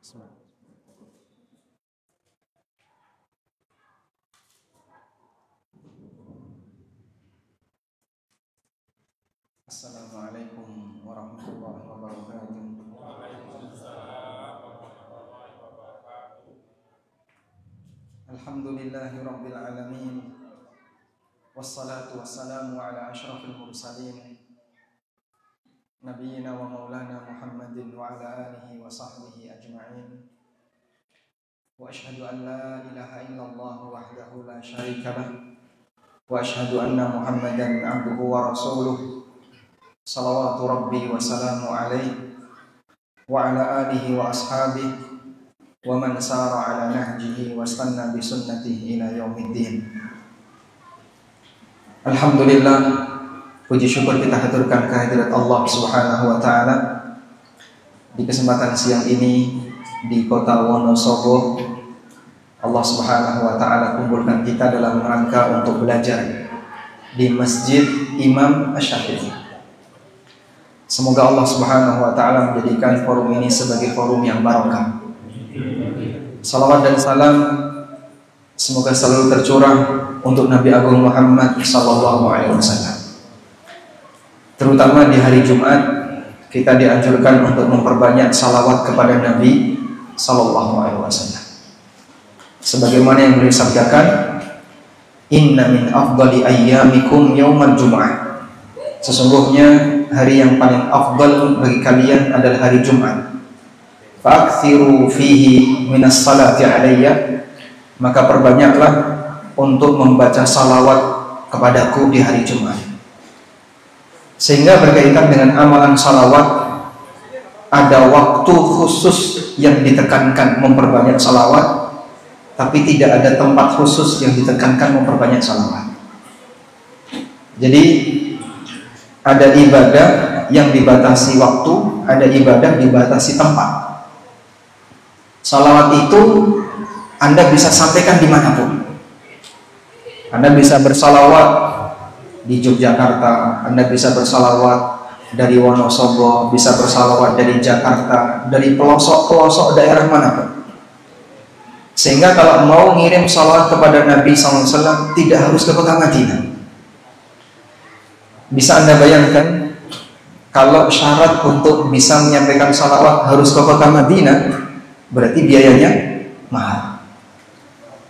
Bismillah. Assalamualaikum warahmatullahi wabarakatuh. Alhamdulillahi rabbil alamin. Wassalatu wassalamu ala asyrafil mursalin Nabiyyina wa maulana Muhammadin wa ala alihi wa sahbihi ajma'in. Wa ashhadu an la ilaha illallah wahdahu la syarika lah. Wa ashhadu anna Muhammadan abduhu wa rasuluh. Salawatu rabbi wa salamu alaihi wa ala alihi wa ashabihi wa man sara ala nahjihi wa istanna bi sunnatihi ila yaumiddin. Alhamdulillah, puji syukur kita haturkan kehadirat Allah Subhanahu wa taala di kesempatan siang ini di kota Wonosobo. Allah Subhanahu wa taala kumpulkan kita dalam rangka untuk belajar di Masjid Imam Asy-Syafi'i. Semoga Allah Subhanahu wa taala menjadikan forum ini sebagai forum yang barokah. Salawat dan salam semoga selalu tercurah untuk Nabi Agung Muhammad sallallahu alaihi wasallam. Terutama di hari Jumat kita dianjurkan untuk memperbanyak salawat kepada Nabi sallallahu alaihi wasallam. Sebagaimana yang beliau sabdakan, "Inna min afdali ayyamikum yaumal jum'ah." Sesungguhnya hari yang paling afdal bagi kalian adalah hari Jumat. Fa'kthiru fihi minas salati alayya, maka perbanyaklah untuk membaca salawat kepadaku di hari Jumat. Sehingga berkaitan dengan amalan salawat, ada waktu khusus yang ditekankan memperbanyak salawat, tapi tidak ada tempat khusus yang ditekankan memperbanyak salawat. Jadi ada ibadah yang dibatasi waktu, ada ibadah dibatasi tempat. Salawat itu Anda bisa sampaikan dimanapun. Anda bisa bersalawat di Yogyakarta, Anda bisa bersalawat dari Wonosobo, bisa bersalawat dari Jakarta, dari pelosok-pelosok daerah manapun. Sehingga kalau mau ngirim salawat kepada Nabi SAW tidak harus ke kota Madinah. Bisa Anda bayangkan kalau syarat untuk bisa menyampaikan salawat harus ke kota Madinah, berarti biayanya mahal.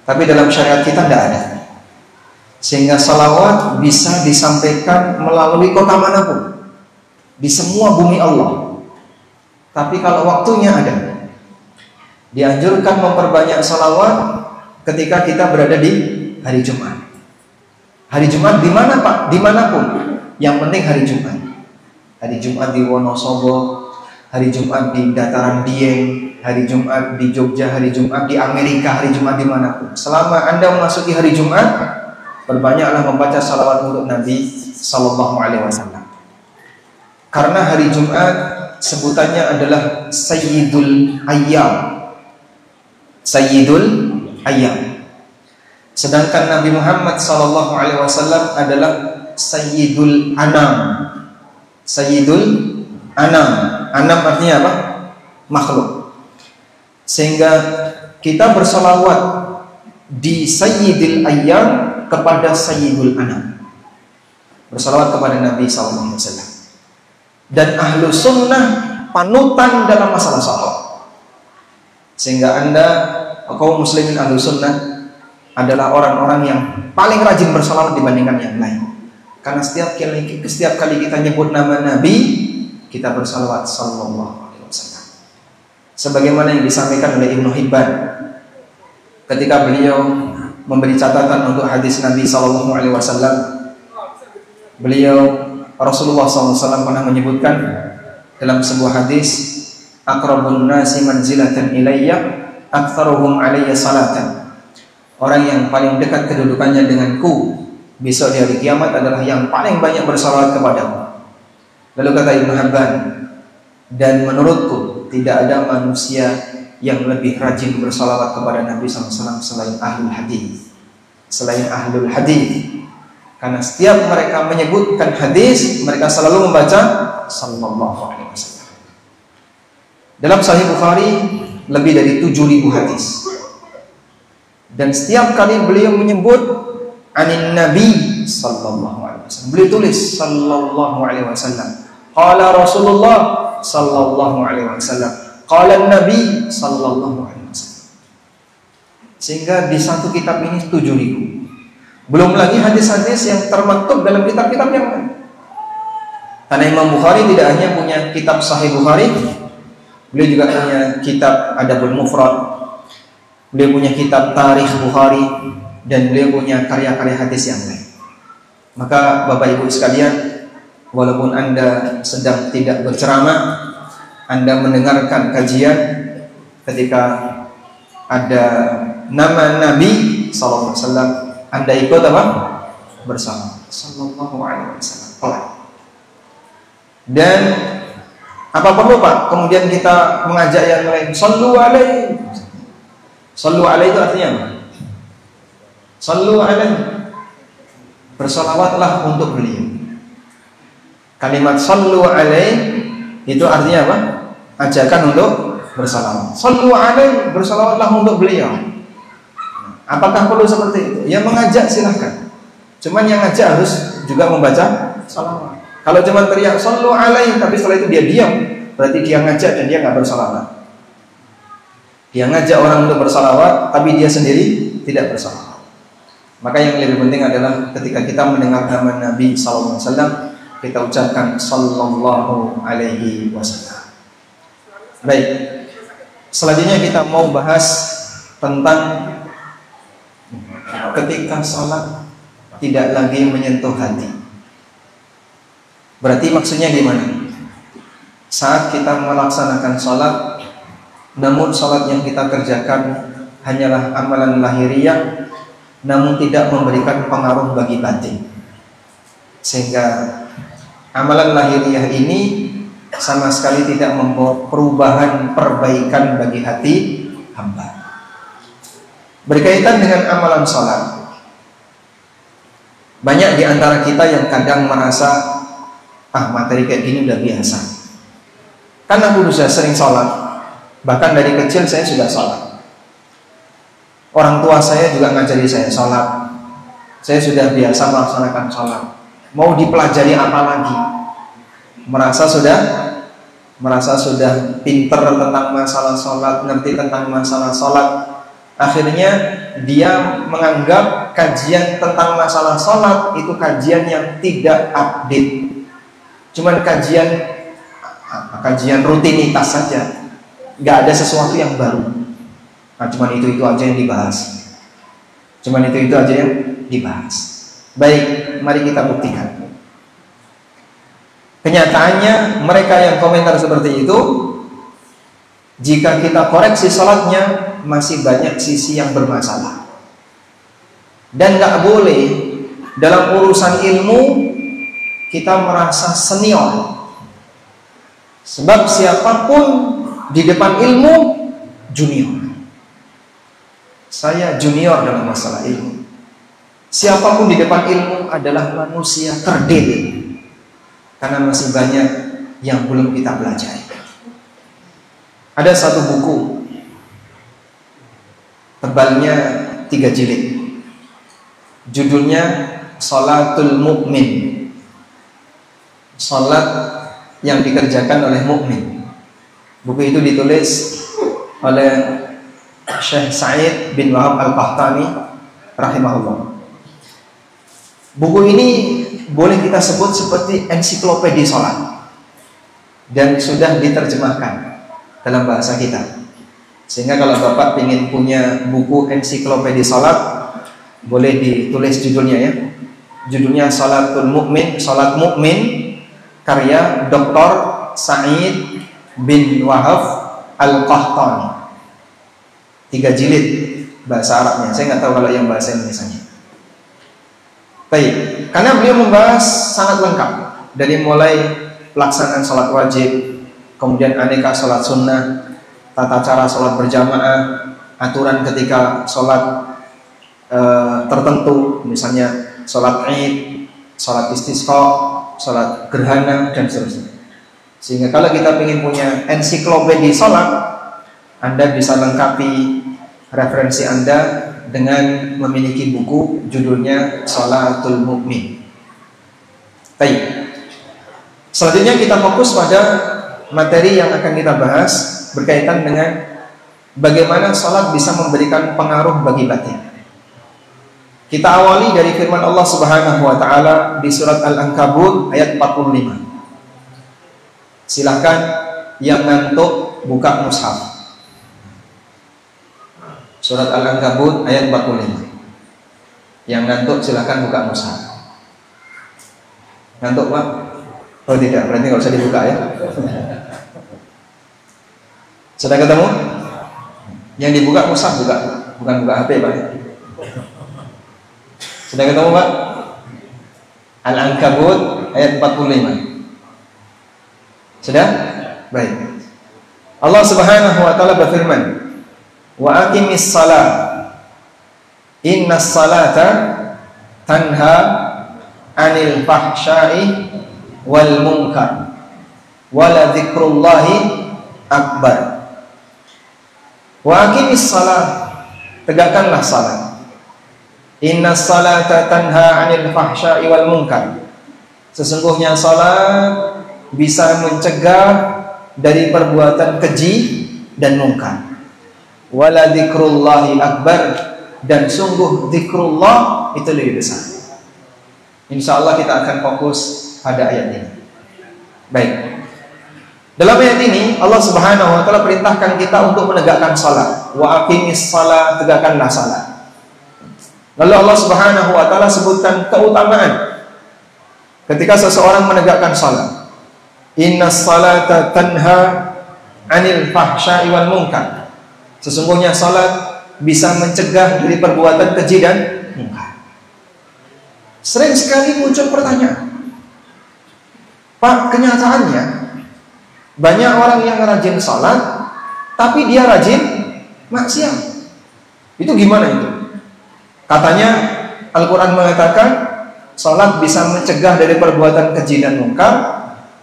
Tapi dalam syariat kita tidak ada. Sehingga salawat bisa disampaikan melalui kota manapun, di semua bumi Allah. Tapi kalau waktunya ada, dianjurkan memperbanyak salawat ketika kita berada di hari Jumat. Hari Jumat di mana Pak? Dimanapun. Yang penting hari Jumat. Hari Jumat di Wonosobo, hari Jumat di Dataran Dieng, hari Jumat di Jogja, hari Jumat di Amerika, hari Jumat dimanapun. Selama Anda memasuki hari Jumat, perbanyaklah membaca salawat untuk Nabi Sallallahu Alaihi Wasallam. Karena hari Jumat sebutannya adalah Sayyidul Ayyam. Sayyidul Ayyam. Sedangkan Nabi Muhammad Sallallahu Alaihi Wasallam adalah Sayyidul Anam. Sayyidul Anam. Anam artinya apa? Makhluk. Sehingga kita bersalawat di Sayyidul Ayyam kepada Sayyidul Anam, bersalawat kepada Nabi SAW. Dan ahlu sunnah panutan dalam masalah salawat. Sehingga Anda, kaum muslimin ahlu sunnah, adalah orang-orang yang paling rajin bersalawat dibandingkan yang lain. Karena setiap kali kita nyebut nama Nabi, kita bersalawat sallallahu alaihi wasallam. Sebagaimana yang disampaikan oleh Ibnu Hibban ketika beliau memberi catatan untuk hadis Nabi sallallahu alaihi wasallam. Rasulullah SAW pernah menyebutkan dalam sebuah hadis, aqrabun nasi manzilatan ilayya aktsaruhum alayya salatan. Orang yang paling dekat kedudukannya denganku besok di hari kiamat adalah yang paling banyak bersalawat kepadaku. Lalu kata Ibnu Hibban, dan menurutku tidak ada manusia yang lebih rajin bersalawat kepada Nabi SAW selain ahlul hadis. Selain ahlul hadis, karena setiap mereka menyebutkan hadis, mereka selalu membaca sallallahu alaihi wasallam. Dalam Sahih Bukhari lebih dari 7.000 hadis. Dan setiap kali beliau menyebut anin Nabi sallallahu alaihi wasallam, beliau tulis sallallahu alaihi wasallam. Qala Rasulullah sallallahu alaihi wasallam. Qala Nabi sallallahu alaihi wasallam. Sehingga di satu kitab ini 7.000. Belum lagi hadis-hadis yang termaktub dalam kitab-kitab yang lain. Karena Imam Bukhari tidak hanya punya kitab Sahih Bukhari, beliau juga punya kitab Adabul Mufrad, beliau punya kitab Tarikh Bukhari, dan beliau punya karya-karya hadis yang lain. Maka Bapak Ibu sekalian, walaupun Anda sedang tidak berceramah, Anda mendengarkan kajian, ketika ada nama Nabi sallallahu alaihi wasallam, Anda ikut apa? Bersama sallallahu alaihi wasallam. Dan apa perlu Pak kemudian kita mengajak yang lain sallu alaihi? Sallu alaihi itu artinya apa? Sallu alaihi, bersalawatlah untuk beliau. Kalimat sallu alaihi itu artinya apa? Ajakan untuk bersalawat. Sallu alaihi, bersalawatlah untuk beliau. Apakah perlu seperti itu? Ya mengajak silahkan. Cuman yang ngajak harus juga membaca salawat. Kalau cuma teriak sallu alaihi tapi setelah itu dia diam, berarti dia ngajak dan dia nggak bersalawat. Dia ngajak orang untuk bersalawat tapi dia sendiri tidak bersalawat. Maka yang lebih penting adalah ketika kita mendengar nama Nabi sallallahu alaihi wasallam, kita ucapkan sallallahu alaihi wasallam. Baik. Selanjutnya kita mau bahas tentang ketika salat tidak lagi menyentuh hati. Berarti maksudnya gimana? Saat kita melaksanakan salat, namun salat yang kita kerjakan hanyalah amalan lahiriah, namun tidak memberikan pengaruh bagi batin, sehingga amalan lahiriah ini sama sekali tidak membawa perubahan perbaikan bagi hati hamba. Berkaitan dengan amalan salat, banyak di antara kita yang kadang merasa materi kayak gini udah biasa. Kan aku sudah sering sholat, bahkan dari kecil saya sudah sholat. Orang tua saya juga ngajari saya sholat. Saya sudah biasa melaksanakan sholat. Mau dipelajari apa lagi? Merasa sudah pinter tentang masalah sholat, ngerti tentang masalah sholat. Akhirnya dia menganggap kajian tentang masalah sholat itu kajian yang tidak update. Cuman kajian rutinitas saja, nggak ada sesuatu yang baru. Nah, cuman itu aja yang dibahas. Baik, mari kita buktikan. Kenyataannya mereka yang komentar seperti itu, jika kita koreksi sholatnya masih banyak sisi yang bermasalah. Dan nggak boleh dalam urusan ilmu kita merasa senior. Sebab siapapun di depan ilmu junior. Saya junior dalam masalah ilmu. Siapapun di depan ilmu adalah manusia kerdil. Karena masih banyak yang belum kita pelajari. Ada satu buku, tebalnya 3 jilid. Judulnya Salatul Mu'min. Salat yang dikerjakan oleh mukmin. Buku itu ditulis oleh Syekh Sa'id bin Wahab Al-Qahtani rahimahullah. Buku ini boleh kita sebut seperti ensiklopedi salat dan sudah diterjemahkan dalam bahasa kita. Sehingga kalau Bapak ingin punya buku ensiklopedi salat, boleh ditulis judulnya ya. Judulnya Salatul Mu'min, Salat Mukmin, karya Dr. Sa'id bin Wahab Al-Qahtani. 3 jilid bahasa Arabnya. Saya nggak tahu kalau yang bahasa Indonesianya. Baik, karena beliau membahas sangat lengkap dari mulai pelaksanaan sholat wajib, kemudian aneka sholat sunnah, tata cara sholat berjamaah, aturan ketika sholat tertentu, misalnya sholat Id, sholat istisqa, sholat gerhana, dan seterusnya. Sehingga kalau kita ingin punya ensiklopedi sholat, Anda bisa lengkapi referensi Anda dengan memiliki buku judulnya Shalatul Mu'min. Baik. Selanjutnya kita fokus pada materi yang akan kita bahas berkaitan dengan bagaimana salat bisa memberikan pengaruh bagi batin. Kita awali dari firman Allah Subhanahu wa taala di surat Al-Ankabut ayat 45. Silahkan yang ngantuk buka mushaf. Surat Al-Ankabut ayat 45. Yang ngantuk silahkan buka mushaf. Ngantuk Pak? Oh tidak, berarti nggak usah dibuka ya. Sudah ketemu? Yang dibuka mushaf buka, bukan buka HP Pak. Sudah ketemu Pak? Al-Ankabut ayat 45. Sudah? Baik. Allah Subhanahu wa taala berfirman, "Wa aqimis shalah. Innas salata tanha 'anil fahsya'i wal munkar. Wala dzikrullahi akbar." Wa aqimis shalah. Tegakkanlah salat. Innas salata tanha 'anil fahsya'i wal munkar. Sesungguhnya salat bisa mencegah dari perbuatan keji dan mungkar. Wala dzikrullahi akbar, dan sungguh zikrullah itu lebih besar. Insyaallah kita akan fokus pada ayat ini. Baik. Dalam ayat ini Allah Subhanahu wa taala perintahkan kita untuk menegakkan salat. Wa aqimis shalah, tegakkanlah salat. Lalu Allah Subhanahu wa taala sebutkan keutamaan ketika seseorang menegakkan salat. Innas salata tanha 'anil fahsya'i wal munkar. Sesungguhnya salat bisa mencegah dari perbuatan keji dan mungkar. Sering sekali muncul pertanyaan, Pak, kenyataannya banyak orang yang rajin salat tapi dia rajin maksiat. Itu gimana itu? Katanya Al-Quran mengatakan salat bisa mencegah dari perbuatan keji dan mungkar,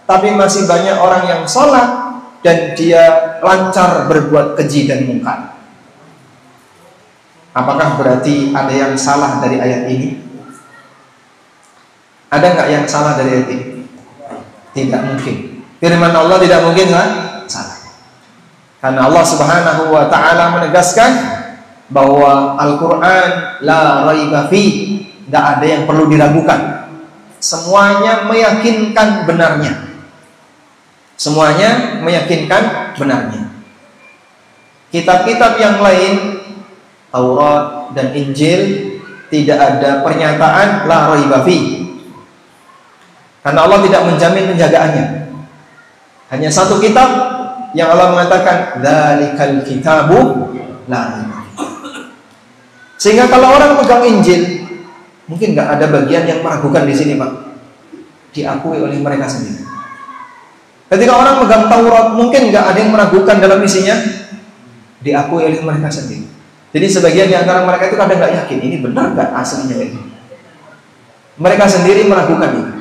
tapi masih banyak orang yang sholat dan dia lancar berbuat keji dan mungkar. Apakah berarti ada yang salah dari ayat ini? Ada nggak yang salah dari ayat ini? Tidak mungkin. Firman Allah tidak mungkin salah. Karena Allah Subhanahu wa taala menegaskan bahwa Al-Quran la raiba fi, tidak ada yang perlu diragukan. Semuanya meyakinkan benarnya. Semuanya meyakinkan benarnya. Kitab-kitab yang lain, Taurat dan Injil, tidak ada pernyataan la raiba fi. Karena Allah tidak menjamin penjagaannya. Hanya satu kitab yang Allah mengatakan dzalikal kitabu la raiba. Sehingga kalau orang pegang Injil, mungkin nggak ada bagian yang meragukan di sini, Pak. Diakui oleh mereka sendiri. Ketika orang pegang Taurat, mungkin nggak ada yang meragukan dalam isinya, diakui oleh mereka sendiri. Jadi sebagian di antara mereka itu kadang nggak yakin ini benar nggak aslinya ini. Mereka sendiri meragukan ini.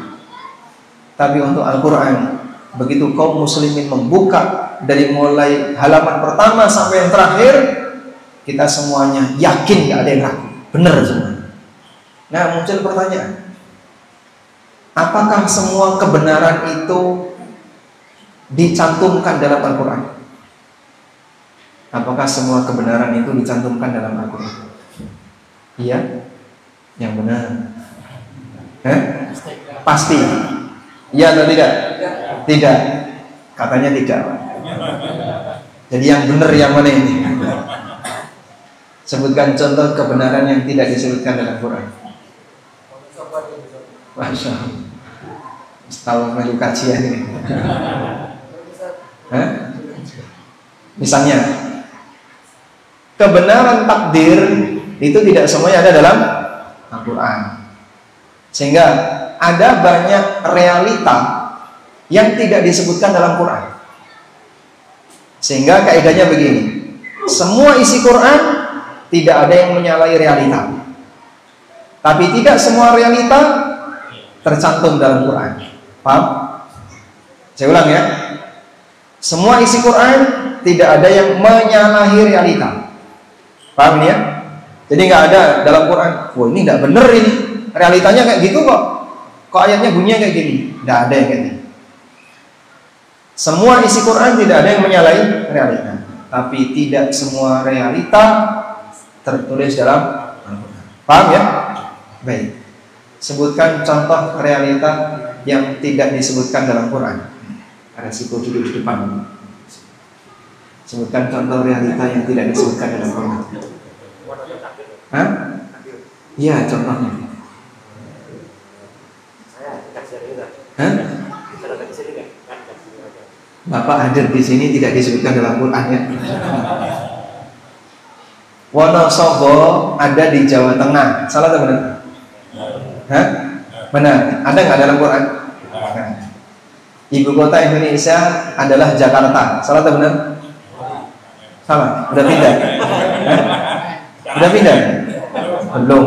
Tapi untuk Al-Quran, begitu kaum muslimin membuka dari mulai halaman pertama sampai yang terakhir, kita semuanya yakin nggak ada yang ragu, benar semua. Nah, muncul pertanyaan, apakah semua kebenaran itu dicantumkan dalam Al-Quran? Apakah semua kebenaran itu dicantumkan dalam Al-Quran? Iya? Yang benar? Pasti? Iya atau tidak? Tidak. Katanya tidak. Jadi yang benar yang mana ini? Sebutkan contoh kebenaran yang tidak disebutkan dalam Al-Quran. Masya Allah. Tahu melu kajian ini. Misalnya kebenaran takdir itu tidak semuanya ada dalam Al-Quran, sehingga ada banyak realita yang tidak disebutkan dalam Quran. Sehingga kaidahnya begini, semua isi Quran tidak ada yang menyalahi realita, tapi tidak semua realita tercantum dalam Quran. Paham? Saya ulang ya. Semua isi Quran tidak ada yang menyalahi realita. Paham ini ya? Jadi nggak ada dalam Quran, wah ini nggak bener ini, realitanya kayak gitu kok. Kok ayatnya bunyinya kayak gini? Nggak ada yang kayak gini. Semua isi Quran tidak ada yang menyalahi realita. Tapi tidak semua realita tertulis dalam Al-Quran. Paham ya? Baik. Sebutkan contoh realita yang tidak disebutkan dalam Quran. Resiko duduk di depan. Sebutkan contoh realita yang tidak disebutkan dalam Quran. Hah? Iya, contohnya. Hah? Bapak hadir di sini tidak disebutkan dalam Quran ya. Wonosobo ada di Jawa Tengah. Salah atau benar? Hah? Benar. Ada nggak dalam Quran? Ibu kota Indonesia adalah Jakarta. Salah atau benar? Salah. Udah pindah? Hah? Udah pindah? Belum.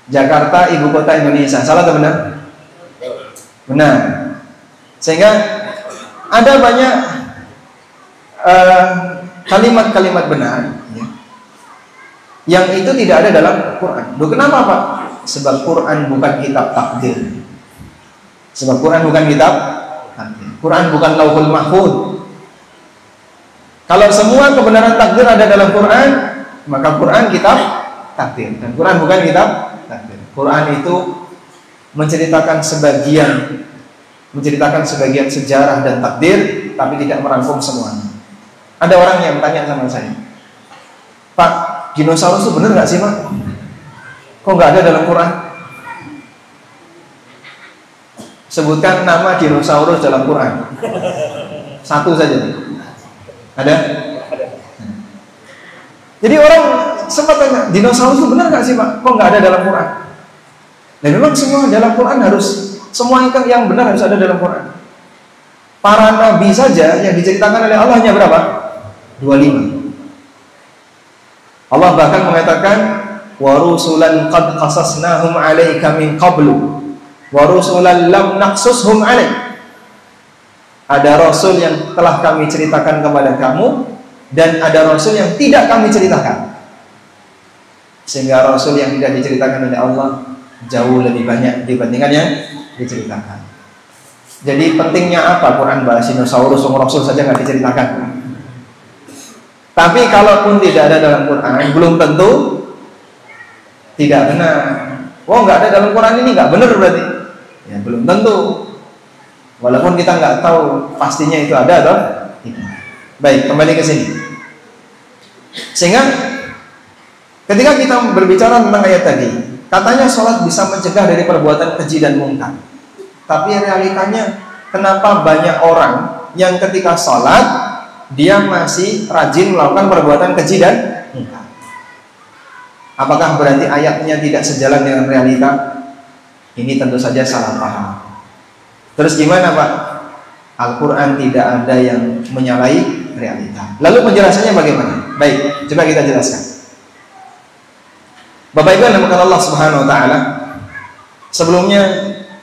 Jakarta ibu kota Indonesia. Salah atau benar? Benar. Sehingga ada banyak kalimat-kalimat benar ya, yang itu tidak ada dalam Quran. Loh, kenapa Pak? Sebab Quran bukan kitab takdir. Sebab Quran bukan kitab takdir. Quran bukan lauhul mahfuz. Kalau semua kebenaran takdir ada dalam Quran, maka Quran kitab takdir. Dan Quran bukan kitab takdir. Quran itu menceritakan sebagian sejarah dan takdir, tapi tidak merangkum semuanya. Ada orang yang tanya sama saya, Pak, dinosaurus itu benar nggak sih Pak? Kok nggak ada dalam Quran? Sebutkan nama dinosaurus dalam Quran. Satu saja. Ada? Jadi orang sempat tanya, dinosaurus itu benar nggak sih Pak? Kok nggak ada dalam Quran? Dan memang semua dalam Quran semua yang benar harus ada dalam Quran. Para nabi saja yang diceritakan oleh Allah hanya berapa? 25. Allah bahkan mengatakan wa rusulan qad qasasnahum 'alaika min qablu wa rusulan lam naqsushum 'alaik. Ada rasul yang telah kami ceritakan kepada kamu dan ada rasul yang tidak kami ceritakan. Sehingga rasul yang tidak diceritakan oleh Allah jauh lebih banyak dibandingkan yang diceritakan. Jadi pentingnya apa Quran bahas dinosaurus, rasul saja nggak diceritakan. Tapi kalaupun tidak ada dalam Quran, belum tentu tidak benar. Oh, nggak ada dalam Quran ini nggak benar berarti? Ya belum tentu. Walaupun kita nggak tahu pastinya itu ada atau tidak. Baik, kembali ke sini. Sehingga ketika kita berbicara tentang ayat tadi, katanya sholat bisa mencegah dari perbuatan keji dan mungkar. Tapi realitanya, kenapa banyak orang yang ketika sholat dia masih rajin melakukan perbuatan keji dan mungkar? Apakah berarti ayatnya tidak sejalan dengan realita? Ini tentu saja salah paham. Terus gimana Pak? Al-Quran tidak ada yang menyalahi realita. Lalu penjelasannya bagaimana? Baik, coba kita jelaskan. Bapak Ibu yang dimuliakan Allah Subhanahu wa taala, sebelumnya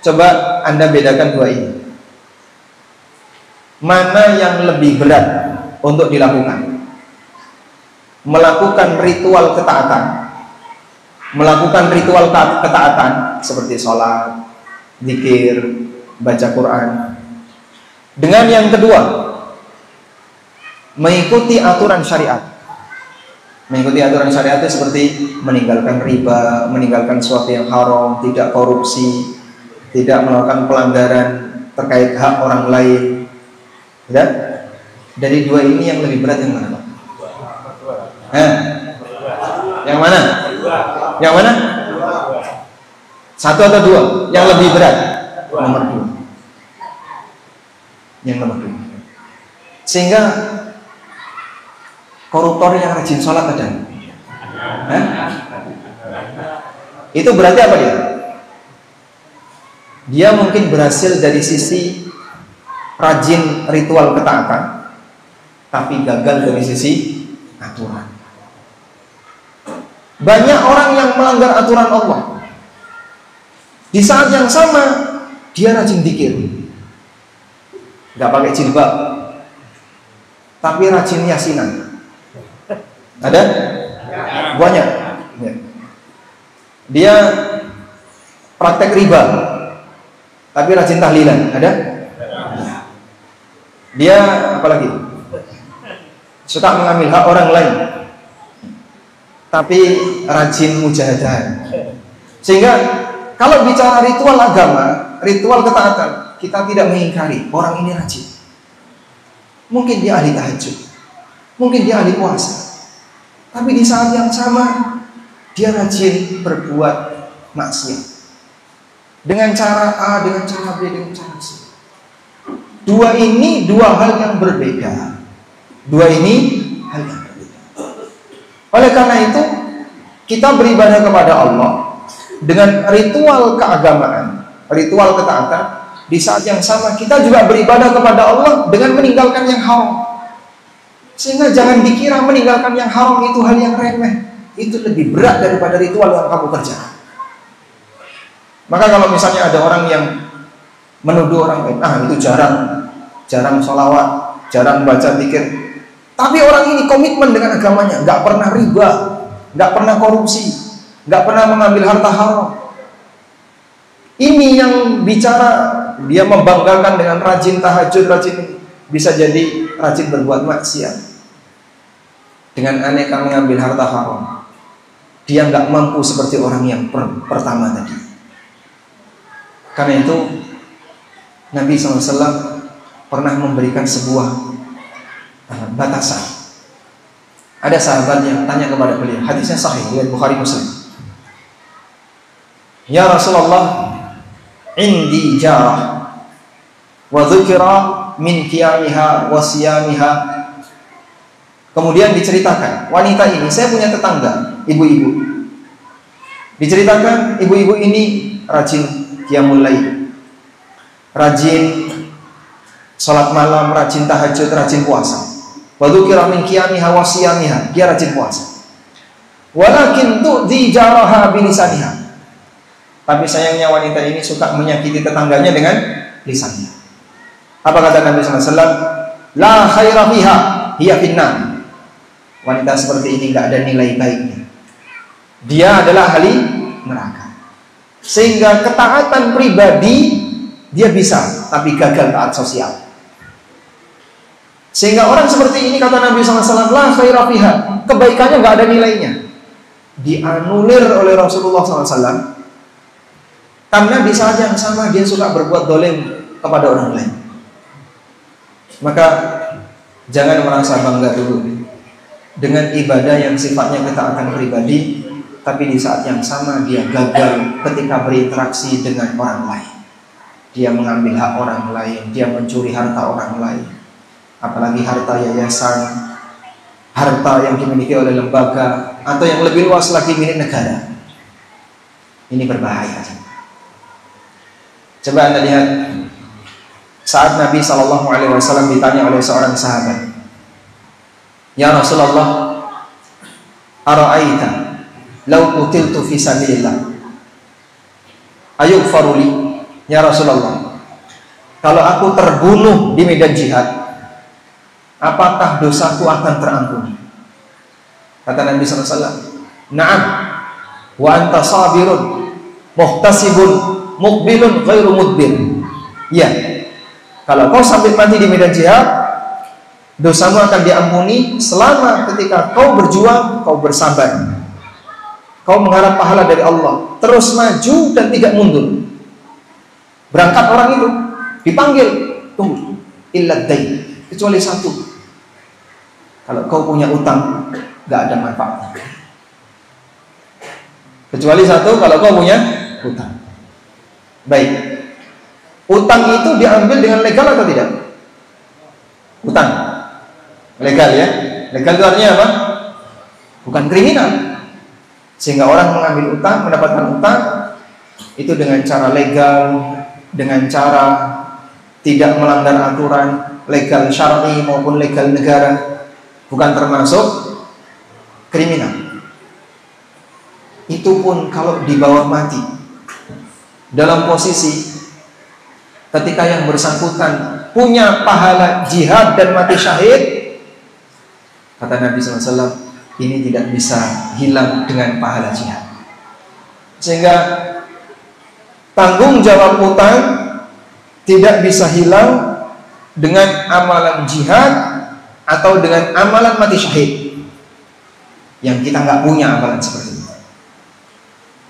coba Anda bedakan dua ini. Mana yang lebih berat untuk dilakukan? Melakukan ritual ketaatan seperti sholat, zikir, baca Quran. Dengan yang kedua, mengikuti aturan syariat. Mengikuti aturan syariat itu seperti meninggalkan riba, meninggalkan sesuatu yang haram, tidak korupsi, tidak melakukan pelanggaran terkait hak orang lain. Ya? Dari dua ini yang lebih berat yang mana, Pak? Yang mana? Yang mana? Satu atau dua? Yang lebih berat? Nomor dua. Yang nomor dua. Sehingga koruptor yang rajin sholat ada. Itu berarti apa dia? Dia mungkin berhasil dari sisi rajin ritual ketaatan, tapi gagal dari sisi aturan. Banyak orang yang melanggar aturan Allah. Di saat yang sama dia rajin zikir. nggak pakai jilbab, tapi rajin yasinan. Ada? Banyak. Ya. Dia praktek riba, tapi rajin tahlilan. Ada? Dia apalagi? Suka mengambil hak orang lain, tapi rajin mujahadah. Sehingga kalau bicara ritual agama, ritual ketaatan, kita tidak mengingkari orang ini rajin. Mungkin dia ahli tahajud, mungkin dia ahli puasa, tapi di saat yang sama dia rajin berbuat maksiat dengan cara A, dengan cara B, dengan cara C. Dua ini dua hal yang berbeda. Dua ini hal yang berbeda. Oleh karena itu, kita beribadah kepada Allah dengan ritual keagamaan, ritual ketaatan. Di saat yang sama kita juga beribadah kepada Allah dengan meninggalkan yang haram. Sehingga jangan dikira meninggalkan yang haram itu hal yang remeh. Itu lebih berat daripada ritual yang kamu kerjakan. Maka kalau misalnya ada orang yang menuduh orang lain, itu jarang sholawat, jarang baca zikir, tapi orang ini komitmen dengan agamanya, nggak pernah riba, nggak pernah korupsi, nggak pernah mengambil harta haram. Ini yang bicara, dia membanggakan dengan rajin tahajud, rajin, bisa jadi rajin berbuat maksiat dengan aneka mengambil harta haram. Dia nggak mampu seperti orang yang pertama tadi. Karena itu Nabi SAW pernah memberikan sebuah batasan. Ada sahabat yang tanya kepada beliau, hadisnya sahih riwayat Bukhari Muslim. Ya Rasulullah, indi jarah wa dzikra min qiyamiha wa siyamiha. Kemudian diceritakan, wanita ini, saya punya tetangga, ibu-ibu. Diceritakan ibu-ibu ini rajin qiyamul lail, rajin salat malam, rajin tahajud, rajin puasa. Wa dzikra min qiyamiha wa siyamiha, dia rajin puasa. Walakin tu'dhi jaraha bilisaniha. Tapi sayangnya wanita ini suka menyakiti tetangganya dengan lisannya. Apa kata Nabi SAW? La khaira fiha, hiya finnar. Wanita seperti ini tidak ada nilai baiknya. Dia adalah ahli neraka. Sehingga ketaatan pribadi dia bisa, tapi gagal taat sosial. Sehingga orang seperti ini, kata Nabi SAW, la khaira fiha, kebaikannya nggak ada nilainya. Dianulir oleh Rasulullah SAW. Karena di saat yang sama dia suka berbuat dolim kepada orang lain. Maka jangan merasa bangga dulu dengan ibadah yang sifatnya ketaatan pribadi, tapi di saat yang sama dia gagal ketika berinteraksi dengan orang lain. Dia mengambil hak orang lain, dia mencuri harta orang lain, apalagi harta yayasan, harta yang dimiliki oleh lembaga, atau yang lebih luas lagi milik negara. Ini berbahaya. Coba Anda lihat saat Nabi SAW ditanya oleh seorang sahabat, ya Rasulullah, ara'aita law qutiltu fi sabilillah ayughfaru li? Ya Rasulullah, kalau aku terbunuh di medan jihad, apakah dosaku akan terampuni? Kata Nabi SAW, na'am, wa anta sabirun muhtasibun mukbilun ghairu mudbir. Ya, kalau kau sampai mati di medan jihad, dosamu akan diampuni selama ketika kau berjuang, kau bersabar, kau mengharap pahala dari Allah, terus maju dan tidak mundur. Berangkat orang itu dipanggil, tunggu, illa dain, kecuali satu. Kalau kau punya utang, gak ada manfaatnya. Kecuali satu, kalau kau punya utang. Baik, utang itu diambil dengan legal atau tidak? Utang legal ya. Legal itu artinya apa? Bukan kriminal. Sehingga orang mengambil utang, mendapatkan utang itu dengan cara legal, dengan cara tidak melanggar aturan legal syar'i maupun legal negara, bukan termasuk kriminal. Itu pun kalau di bawah mati, dalam posisi ketika yang bersangkutan punya pahala jihad dan mati syahid, kata Nabi SAW, ini tidak bisa hilang dengan pahala jihad. Sehingga tanggung jawab utang tidak bisa hilang dengan amalan jihad atau dengan amalan mati syahid yang kita nggak punya amalan seperti itu.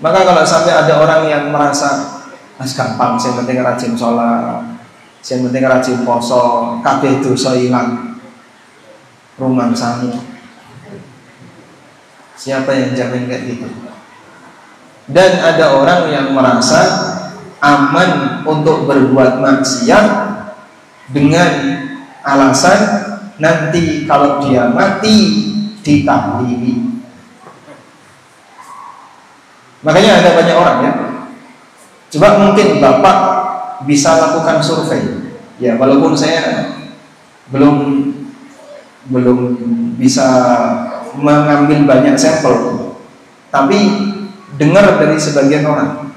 Maka kalau sampai ada orang yang merasa gampang, yang penting rajin sholat, yang penting rajin poso, kabeh dosa ilang, rumah sami, siapa yang jamin kayak gitu? Dan ada orang yang merasa aman untuk berbuat maksiat dengan alasan nanti kalau dia mati ditahlili. Makanya ada banyak orang ya. Coba mungkin Bapak bisa lakukan survei. Ya, walaupun saya belum bisa mengambil banyak sampel, tapi dengar dari sebagian orang,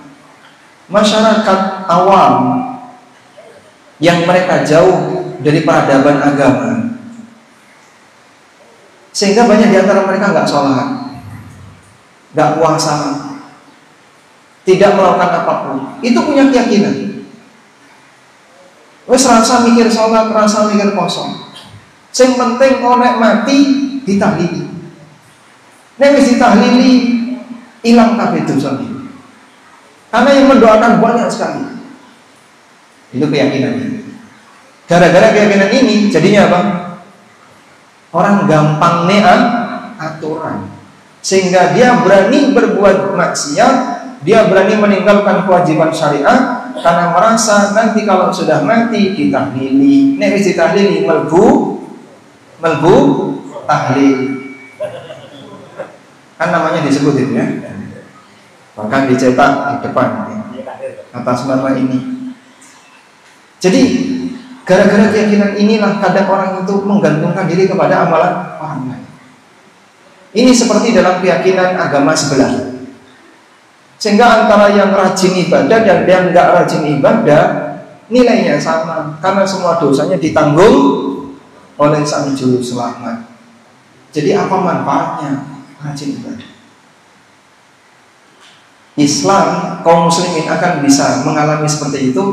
masyarakat awam yang mereka jauh dari peradaban agama, sehingga banyak di antara mereka nggak sholat, nggak puasa, tidak melakukan apapun, itu punya keyakinan, wes rasa mikir sholat, rasa mikir kosong, yang penting oleh mati ditahlili, nek wis ditahlili hilang kabeh dosa ini. Karena yang mendoakan banyak sekali. Itu keyakinan. Gara-gara keyakinan ini jadinya apa? Orang gampang aturan, sehingga dia berani berbuat maksiat, dia berani meninggalkan kewajiban syariat karena merasa nanti kalau sudah mati ditahlili. Nek wis ditahlili melbu tahlil. Kan namanya disebut itu ya. Bahkan dicetak di depan atas nama ini. Jadi gara-gara keyakinan inilah kadang orang itu menggantungkan diri kepada amalan orang lain. Ini seperti dalam keyakinan agama sebelah. Sehingga antara yang rajin ibadah dan yang nggak rajin ibadah nilainya sama, karena semua dosanya ditanggung oleh Sang Juru Selamat. Jadi apa manfaatnya rajin ibadah? Islam, kaum muslimin akan bisa mengalami seperti itu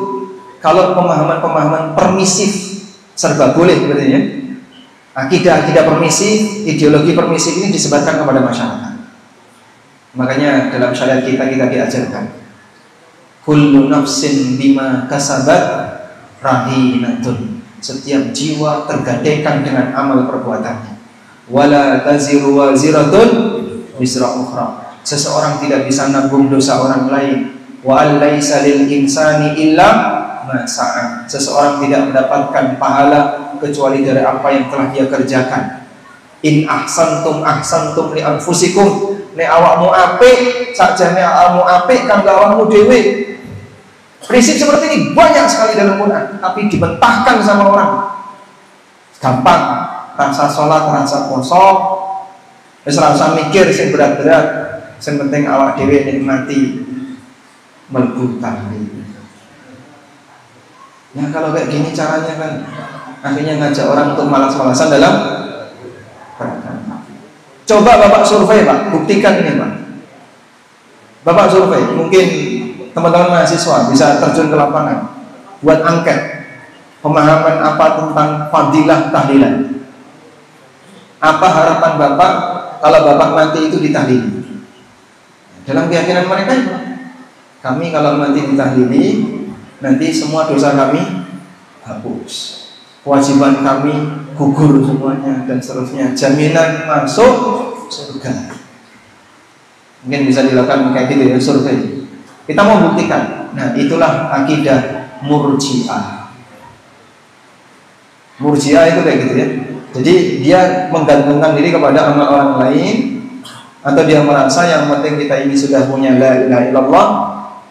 kalau pemahaman-pemahaman permisif serba boleh sebenarnya. Akidah-akidah permisif, ideologi permisif ini disebarkan kepada masyarakat. Makanya dalam syariat kita diajarkan kullu nafsin bima kasabat rahinatun. Setiap jiwa tergadaikan dengan amal perbuatannya. Wala taziru waziratun wisra ukhra. Seseorang tidak bisa nanggung dosa orang lain. Wa allaisa lil insani illa ma sa'a. Seseorang tidak mendapatkan pahala kecuali dari apa yang telah dia kerjakan. In ahsantum ahsantum li anfusikum. Nek awakmu apik, sakjane awakmu apik kanggo awakmu dhewe. Prinsip seperti ini banyak sekali dalam Quran, tapi dibentahkan sama orang. Gampang, rasa sholat, rasa poso, wis rasa mikir sing berat-berat. Yang penting awak dewe nikmati mlebu tahlil. Ya kalau kayak gini caranya kan akhirnya ngajak orang untuk malas-malasan dalam beragama. Coba Bapak survei Pak, buktikan ini Pak. Bapak survei, mungkin teman-teman mahasiswa bisa terjun ke lapangan, buat angket pemahaman apa tentang fadilah tahlilan. Apa harapan Bapak kalau Bapak mati itu ditahlili? Dalam keyakinan mereka, kami kalau nanti ditahlili, nanti semua dosa kami hapus, kewajiban kami gugur semuanya dan seterusnya, jaminan masuk surga. Mungkin bisa dilakukan kayak gitu ya, survei. Kita mau buktikan. Nah itulah akidah Murji'ah. Murji'ah itu kayak gitu ya. Jadi dia menggantungkan diri kepada amal orang lain, atau dia merasa yang penting kita ini sudah punya la ilaha illallah,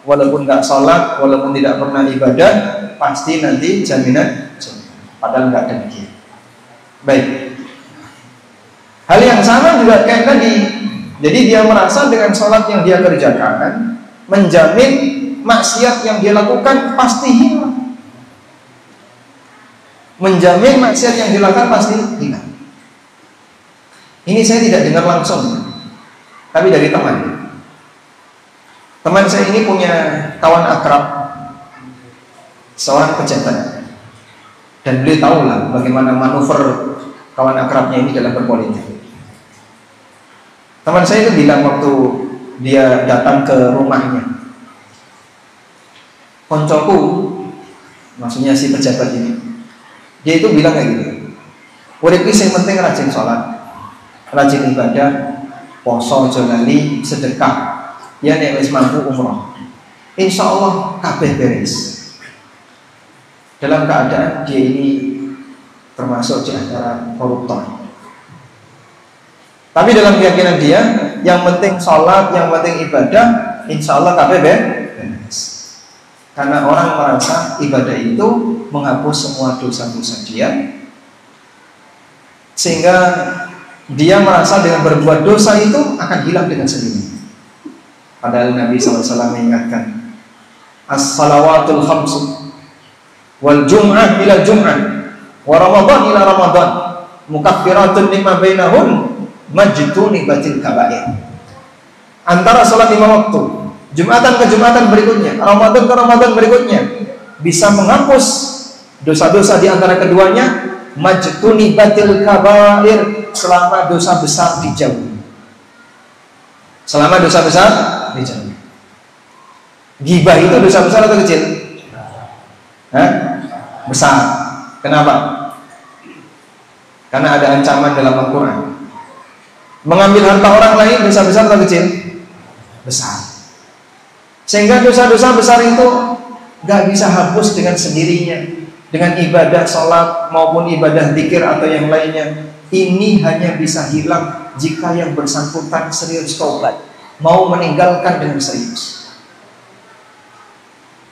walaupun nggak sholat, walaupun tidak pernah ibadah, pasti nanti jaminan surga. Padahal nggak demikian. Baik. Hal yang sama juga kayak tadi. Jadi dia merasa dengan sholat yang dia kerjakan menjamin maksiat yang dia lakukan pasti hilang. menjamin maksiat yang dilakukan pasti hilang. Ini saya tidak dengar langsung, tapi dari teman. Teman saya ini punya kawan akrab, seorang pejabat, dan beliau tahu lah bagaimana manuver kawan akrabnya ini dalam berpolitik. Teman saya itu bilang waktu dia datang ke rumahnya, koncoku, maksudnya si pejabat ini, dia itu bilang kayak gitu, urip iki sing penting rajin sholat, rajin ibadah, poso aja lali, sedekah, ya nek wis mampu umroh, insya Allah kabeh beres. Dalam keadaan dia ini termasuk di antara koruptor, tapi dalam keyakinan dia, yang penting sholat, yang penting ibadah, insya Allah kabeh beres. Karena orang merasa ibadah itu menghapus semua dosa-dosa dia, sehingga dia merasa dengan berbuat dosa itu akan hilang dengan sendirinya. Padahal Nabi SAW mengingatkan, as-salawatul khamsu wal jum'ah ila jum'ah wa ramadan ila ramadan mukaffiratun lima bainahun majtuni batil kabair. Antara sholat 5 waktu, Jumatan ke Jumatan berikutnya, Ramadan ke Ramadan berikutnya, bisa menghapus dosa-dosa di antara keduanya, majtuni batil kabair, selama dosa besar dijauhi. Selama dosa besar dijauhi. Ghibah itu dosa besar atau kecil? Hah? Besar. Kenapa? Karena ada ancaman dalam Al-Quran. Mengambil harta orang lain dosa besar atau kecil? Besar. Sehingga dosa-dosa besar itu gak bisa hapus dengan sendirinya, dengan ibadah sholat maupun ibadah zikir atau yang lainnya. Ini hanya bisa hilang jika yang bersangkutan serius taubat, mau meninggalkan dengan serius.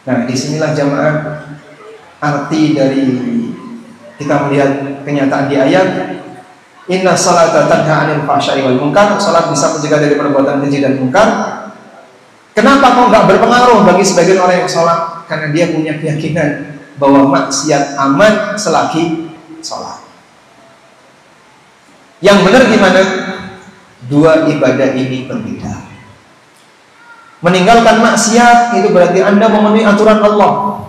Nah, disinilah jamaah arti dari kita melihat kenyataan di ayat, inna salata tanha 'anil fahsya'i wal munkar. Salat bisa mencegah dari perbuatan keji dan munkar. Kenapa kok nggak berpengaruh bagi sebagian orang yang sholat? Karena dia punya keyakinan bahwa maksiat aman selagi sholat. Yang benar gimana? Dua ibadah ini berbeda. Meninggalkan maksiat itu berarti Anda memenuhi aturan Allah.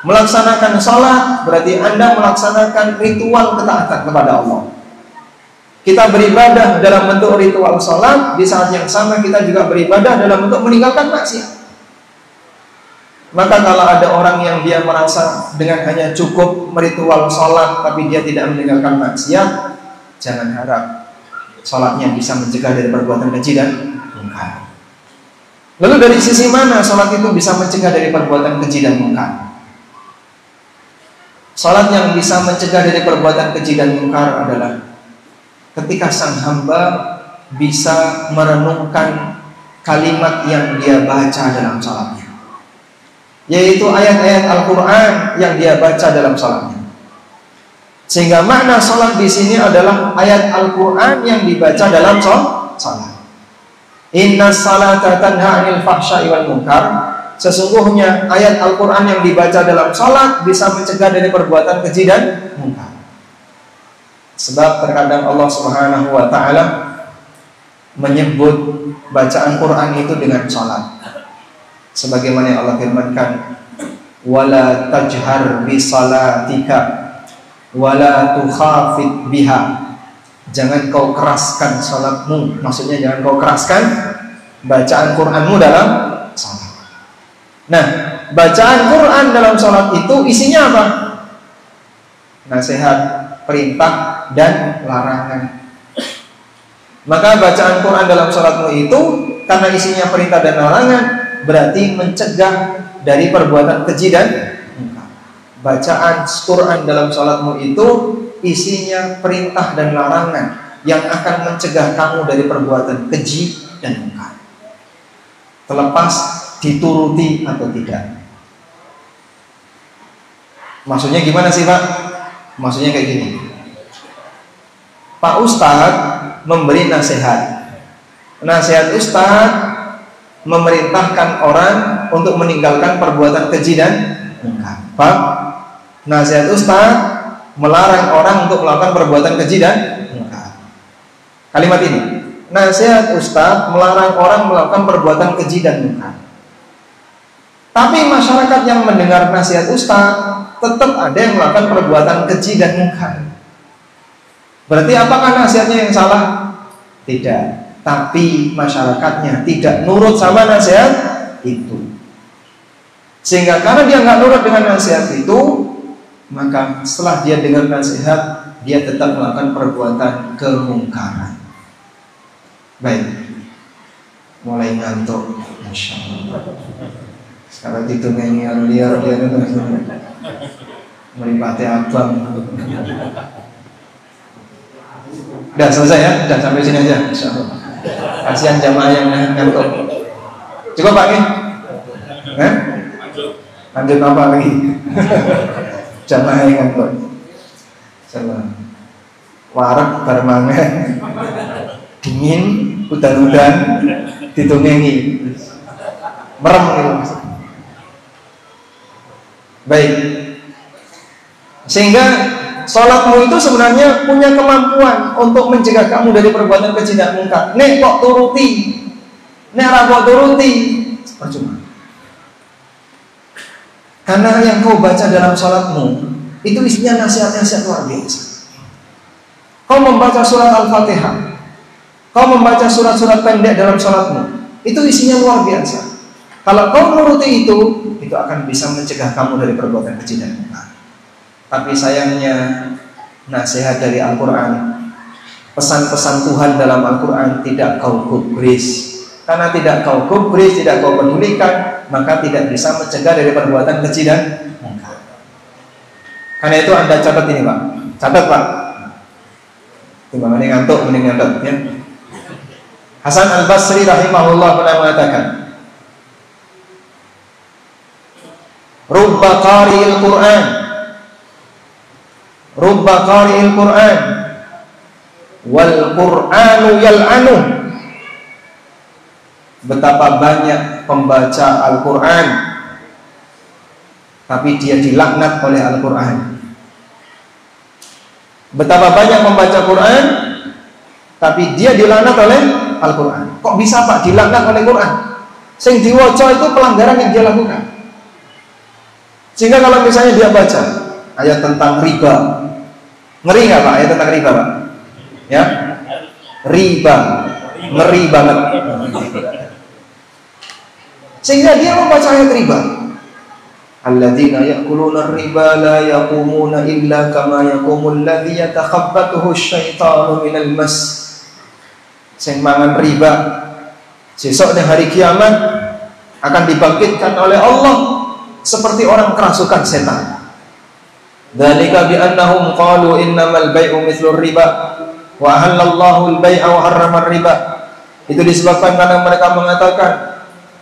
Melaksanakan sholat berarti Anda melaksanakan ritual ketaatan kepada Allah. Kita beribadah dalam bentuk ritual sholat, di saat yang sama kita juga beribadah dalam bentuk meninggalkan maksiat. Maka kalau ada orang yang dia merasa dengan hanya cukup meritual sholat tapi dia tidak meninggalkan maksiat, jangan harap sholatnya bisa mencegah dari perbuatan keji dan munkar. Lalu dari sisi mana sholat itu bisa mencegah dari perbuatan keji dan munkar? Sholat yang bisa mencegah dari perbuatan keji dan munkar adalah ketika sang hamba bisa merenungkan kalimat yang dia baca dalam salatnya, yaitu ayat-ayat Al-Quran yang dia baca dalam salatnya. Sehingga makna salat di sini adalah ayat Al-Quran yang dibaca dalam salat. Inna salata tanha 'anil fahsya'i wal munkar. Sesungguhnya ayat Al-Quran yang dibaca dalam salat bisa mencegah dari perbuatan keji dan munkar. Sebab terkadang Allah Subhanahu wa ta'ala menyebut bacaan Quran itu dengan salat. Sebagaimana yang Allah firmankan, wala tajhar bi salatika wala tukhafit biha. Jangan kau keraskan salatmu, maksudnya jangan kau keraskan bacaan Quranmu dalam salat. Nah, bacaan Quran dalam salat itu isinya apa? Nasihat, perintah dan larangan. Maka bacaan Quran dalam salatmu itu karena isinya perintah dan larangan, berarti mencegah dari perbuatan keji dan munkar. Bacaan Quran dalam salatmu itu isinya perintah dan larangan yang akan mencegah kamu dari perbuatan keji dan munkar, terlepas dituruti atau tidak. Maksudnya gimana sih Pak? Maksudnya kayak gini, Pak Ustadz memberi nasihat. Nasihat Ustadz memerintahkan orang untuk meninggalkan perbuatan keji dan munkar. Pak, nasihat Ustadz melarang orang untuk melakukan perbuatan keji dan mungkar. Kalimat ini, nasihat ustaz melarang orang melakukan perbuatan keji dan mungkar. Tapi masyarakat yang mendengar nasihat ustaz tetap ada yang melakukan perbuatan keji dan mungkar. Berarti apakah nasihatnya yang salah? Tidak. Tapi masyarakatnya tidak nurut sama nasihat itu. Sehingga karena dia nggak nurut dengan nasihat itu, maka setelah dia dengar nasihat, dia tetap melakukan perbuatan kemungkaran. Baik, mulai ngantuk, Masya Allah. Sekarang itu nyanyi liar melipati abang. Udah selesai ya, udah sampai sini aja. Masya Allah. Kasihan jamaah yang ngantuk. Cukup Pak ya? Lanjut apa lagi? Jamaah yang ngantuk. Sama warak barmangan dingin, udan-udan ditungengi merem gitu. Baik, sehingga sholatmu itu sebenarnya punya kemampuan untuk mencegah kamu dari perbuatan keji dan mungkar. Nek kok turuti, nek ra turuti, percuma. Karena yang kau baca dalam sholatmu itu isinya nasihat-nasihat luar biasa. Kau membaca surat Al-Fatihah, kau membaca surat-surat pendek dalam sholatmu, itu isinya luar biasa. Kalau kau menuruti itu akan bisa mencegah kamu dari perbuatan keji dan mungkar. Tapi sayangnya nasihat dari Al-Quran, pesan-pesan Tuhan dalam Al-Quran tidak kau gubris. Karena tidak kau gubris, tidak kau pedulikan, maka tidak bisa mencegah dari perbuatan keji dan mungkar. Karena itu Anda catat ini Pak. Catat Pak. Timbangannya ngantuk, mending ngantuk ya. Hasan Al-Basri rahimahullah pernah mengatakan, Rubba qari'il Qur'an, Rubba qari'il Qur'an wal Qur'anu yal'anu. Betapa banyak pembaca Al-Quran tapi dia dilaknat oleh Al-Quran. Betapa banyak pembaca Quran tapi dia dilaknat oleh Al-Quran. Kok bisa Pak dilaknat oleh Quran? Sing diwaca itu pelanggaran yang dia lakukan. Sehingga kalau misalnya dia baca ayat tentang riba, ngeri nggak Pak ayat tentang riba Pak? Ya, riba, ngeri banget. Sehingga dia membaca ayat riba. Alladzina ya'kuluna riba la yaqumuna illa kama yaqumul ladzi yatakhabbathu asyaitanu minal mas. Sing mangan riba sesuk di hari kiamat akan dibangkitkan oleh Allah seperti orang kerasukan setan. Dzalika bi annahum qalu innamal bai'u mithlur riba wa ahallallahu al-bai'a wa harrama riba. Itu disebabkan karena mereka mengatakan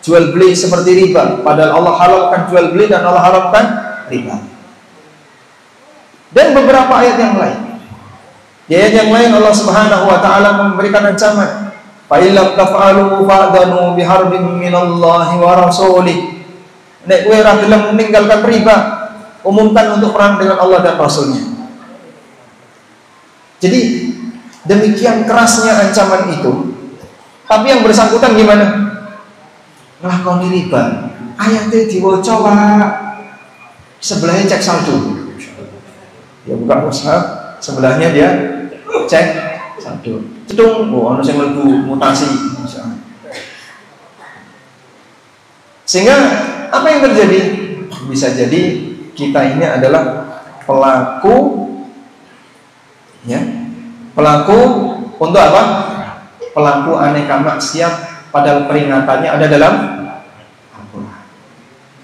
jual beli seperti riba, padahal Allah halalkan jual beli dan Allah haramkan riba. Dan beberapa ayat yang lain. Di ayat yang lain Allah Subhanahu wa taala memberikan ancaman. Fa illam taf'alu fa'danu biharbin minallahi wa rasulih. Nek kowe ora gelem meninggalkan riba, umumkan untuk perang dengan Allah dan Rasulnya. Jadi demikian kerasnya ancaman itu. Tapi yang bersangkutan gimana? Nglakoni riba, ayatnya diwaca Pak, sebelahnya cek saldo. Ya buka WhatsApp, sebelahnya dia cek saldo. Cedung, oh ono sing mlebu mutasi misalnya. Sehingga apa yang terjadi? Bisa jadi kita ini adalah pelaku, ya, pelaku untuk apa? Pelaku aneka maksiat. Padahal peringatannya ada dalam Al-Quran.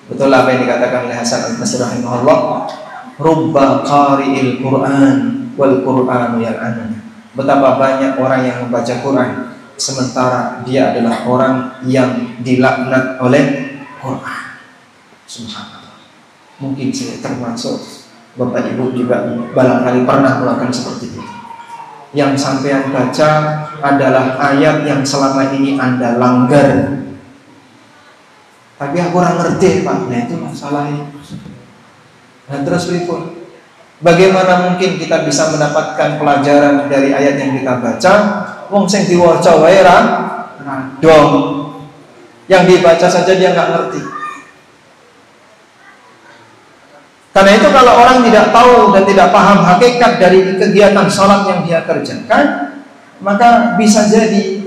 Betul apa yang dikatakan oleh Hasan Al-Basri rahimahullah, Rubba qari'il Qur'an wal Qur'anu yal'anu. Betapa banyak orang yang membaca Quran sementara dia adalah orang yang dilaknat oleh Quran. Subhanallah. Mungkin saya termasuk Bapak Ibu juga barangkali pernah melakukan seperti itu. Yang sampean baca adalah ayat yang selama ini Anda langgar. Tapi aku kurang ngerti Pak. Nah itu masalahnya. Dan terus berikut Bagaimana mungkin kita bisa mendapatkan pelajaran dari ayat yang kita baca? Wong sing diwaca wae ra dong. Yang dibaca saja dia nggak ngerti. Karena itu kalau orang tidak tahu dan tidak paham hakikat dari kegiatan sholat yang dia kerjakan, maka bisa jadi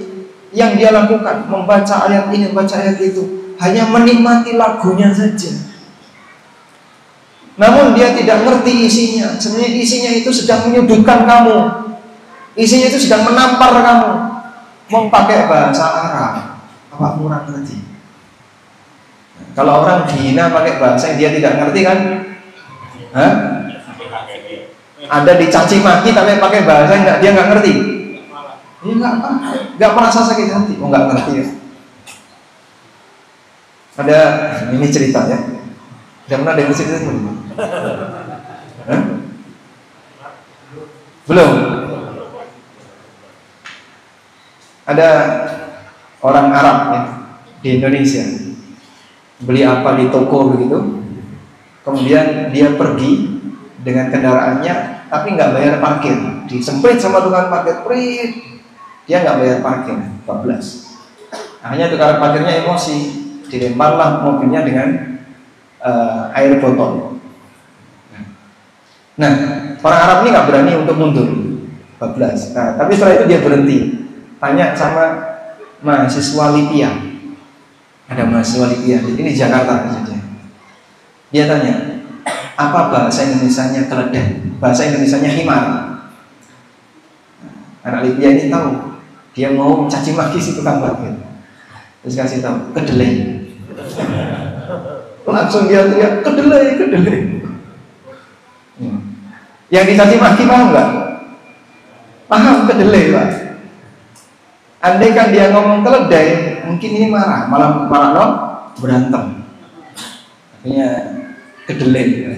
yang dia lakukan membaca ayat ini, membaca ayat itu, hanya menikmati lagunya saja. Namun dia tidak ngerti isinya. Sebenarnya isinya itu sedang menyudutkan kamu. Isinya itu sedang menampar kamu. Mau pakai bahasa Arab, apa kurang ngerti? Kalau orang dihina pakai bahasa yang dia tidak ngerti kan? Hah? Ada dicaci maki tapi pakai bahasa yang dia nggak ngerti. Ya nggak merasa sakit hati. Oh nggak ngerti ya. Ada ini cerita ya. Udah pernah dengar cerita belum? Hah? Belum. Ada orang Arab ya, di Indonesia beli apa di toko begitu, kemudian dia pergi dengan kendaraannya tapi nggak bayar parkir, disemprit sama tukang parkir, dia nggak bayar parkir, 14. Akhirnya tukang parkirnya emosi, dilemparlah mobilnya dengan air botol. Nah, orang Arab ini nggak berani untuk mundur, 14. Nah, tapi setelah itu dia berhenti, tanya sama mahasiswa Libya. Ada mahasiswa Libya, ini di Jakarta saja. Dia tanya, apa bahasa Indonesianya keledai? Bahasa Indonesianya himar. Anak Libya ini tahu, dia mau mencaci maki si tukang parkir. Terus kasih tahu, kedelai. Langsung dia teriak, kedelai. Yang dicaci maki paham nggak? Paham, kedelai Pak. Andai kan dia ngomong keledai, mungkin ini marah, malah berantem. Akhirnya kedelai.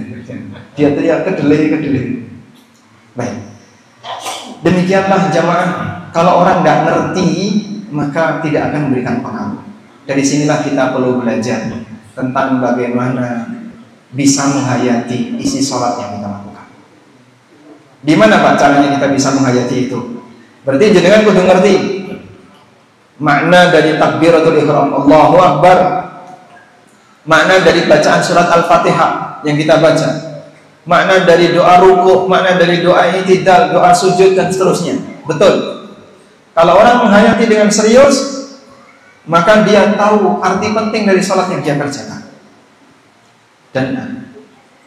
Dia teriak kedelai. Baik. Demikianlah jamaah. Kalau orang nggak ngerti, maka tidak akan memberikan pengaruh. Dari sinilah kita perlu belajar tentang bagaimana bisa menghayati isi sholat yang kita lakukan. Di mana Pak caranya kita bisa menghayati itu? Berarti jenengan kudu ngerti makna dari takbiratul ihram, Allahu Akbar, makna dari bacaan surat Al-Fatihah yang kita baca, makna dari doa ruku', makna dari doa i'tidal, doa sujud dan seterusnya. Betul. Kalau orang menghayati dengan serius, maka dia tahu arti penting dari sholat yang dia kerjakan, dan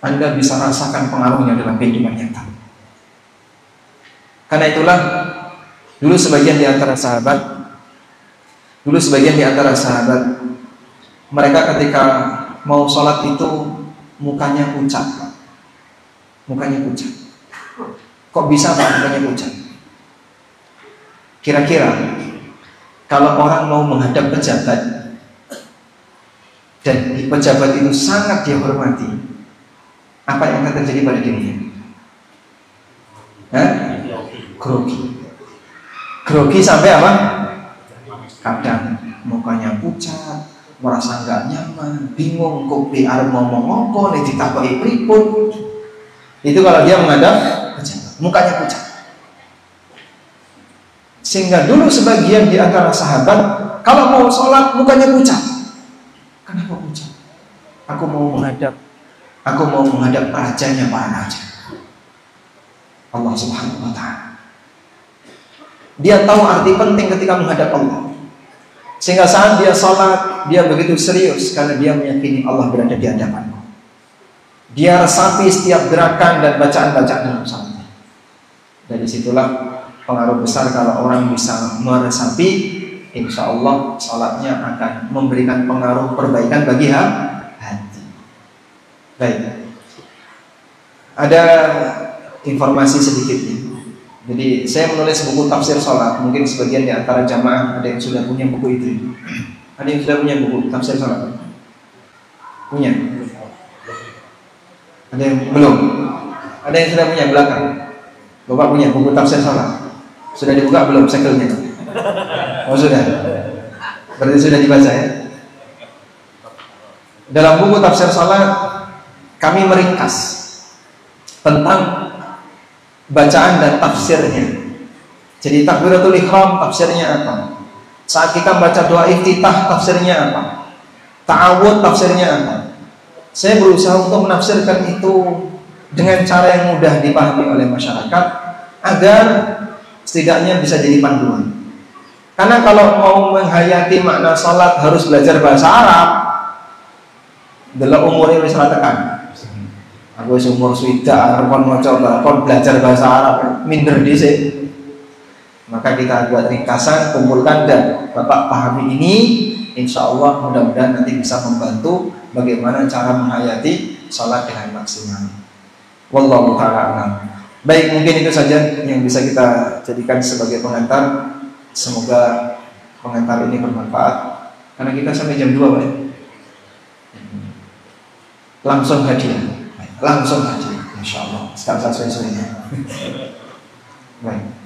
Anda bisa rasakan pengaruhnya dalam kehidupan nyata. Karena itulah dulu sebagian di antara sahabat, mereka ketika mau sholat itu mukanya pucat. Kok bisa Pak mukanya pucat? Kira-kira kalau orang mau menghadap pejabat dan pejabat itu sangat dihormati, apa yang akan terjadi pada dirinya? Grogi sampai apa? Kadang mukanya pucat, merasa nggak nyaman, bingung kok arep ngomong apa, nek ditakoki pripun. Itu kalau dia menghadap pejabat, mukanya pucat. Sehingga dulu sebagian di antara sahabat kalau mau sholat mukanya pucat. Kenapa pucat? Aku mau menghadap rajanya para raja, Allah Subhanahu wa Ta'ala. Dia tahu arti penting ketika menghadap Allah, sehingga saat dia sholat dia begitu serius karena dia meyakini Allah berada di hadapannya. Dia resapi setiap gerakan dan bacaan-bacaan dalam sholat. Dari situlah pengaruh besar kalau orang bisa meresapi, insya Allah sholatnya akan memberikan pengaruh perbaikan bagi hati. Baik, ada informasi sedikit ya. Jadi saya menulis buku tafsir sholat. Mungkin sebagian di antara jamaah ada yang sudah punya buku itu. Ada yang sudah punya buku tafsir sholat? Punya? Ada yang belum? Ada yang sudah punya belakang? Bapak punya buku tafsir sholat? Sudah dibuka belum sekelnya? Oh sudah. Berarti sudah dibaca ya. Dalam buku tafsir sholat kami meringkas tentang bacaan dan tafsirnya. Jadi takbiratul ihram tafsirnya apa? Saat kita baca doa iftitah tafsirnya apa? Ta'awud tafsirnya apa? Saya berusaha untuk menafsirkan itu dengan cara yang mudah dipahami oleh masyarakat agar setidaknya bisa jadi panduan. Karena kalau mau menghayati makna salat harus belajar bahasa Arab. Delok umure wis ora tekan. Aku wis umur swidak arep kon maca kon belajar bahasa Arab, minder dhisik. Maka kita buat ringkasan, kumpulkan dan Bapak pahami ini, insya Allah mudah-mudahan nanti bisa membantu bagaimana cara menghayati salat dengan maksimal. Wallahu ta'ala a'lam. Baik, mungkin itu saja yang bisa kita jadikan sebagai pengantar. Semoga pengantar ini bermanfaat. Karena kita sampai jam 2 Pak. Langsung hadiah. Langsung hadiah, insya Allah. Sekarang sesuai-sesuainya. Baik.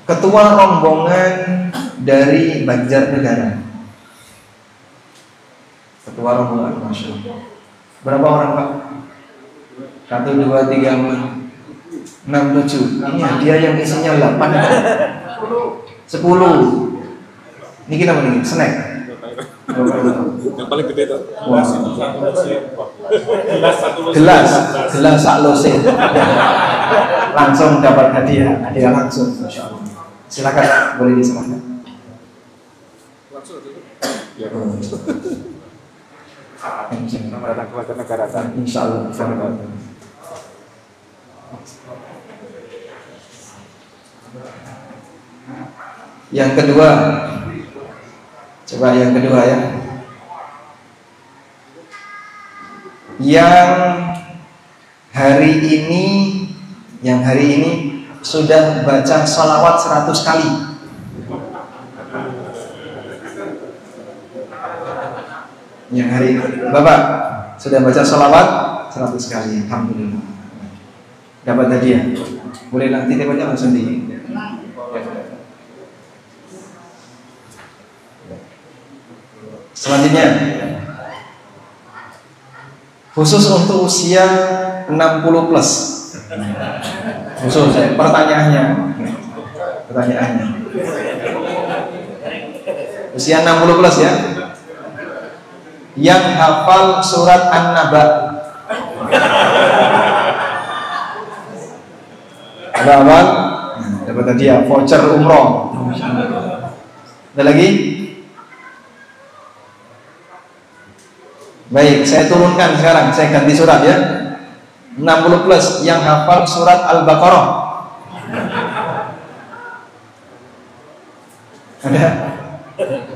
Ketua rombongan dari Banjarnegara. Ketua rombongan, Masya Allah. Berapa orang Pak? 1, 2, 3, 4, 6, 7. Ini hadiah yang isinya 8 kan? 10. Ini kita mendingin, snack. Yang paling gede itu gelas sak lose. Langsung dapat hadiah langsung, Masya Allah. Silakan, boleh diserahkan. Datang ke negara Insya Allah. Yang kedua, coba yang kedua ya. Yang hari ini sudah baca salawat 100 kali. Yang hari ini Bapak sudah baca salawat 100 kali. Alhamdulillah. Dapat hadiah. Boleh nanti titip aja langsung di. Selanjutnya, khusus untuk usia 60 plus. Khusus pertanyaannya. Usia 60 plus ya. Yang hafal surat An-Naba. Ada hafal? Dapat hadiah voucher umroh. Ada lagi? Baik, saya turunkan sekarang, saya ganti surat ya. 60 plus yang hafal surat Al-Baqarah. Ada?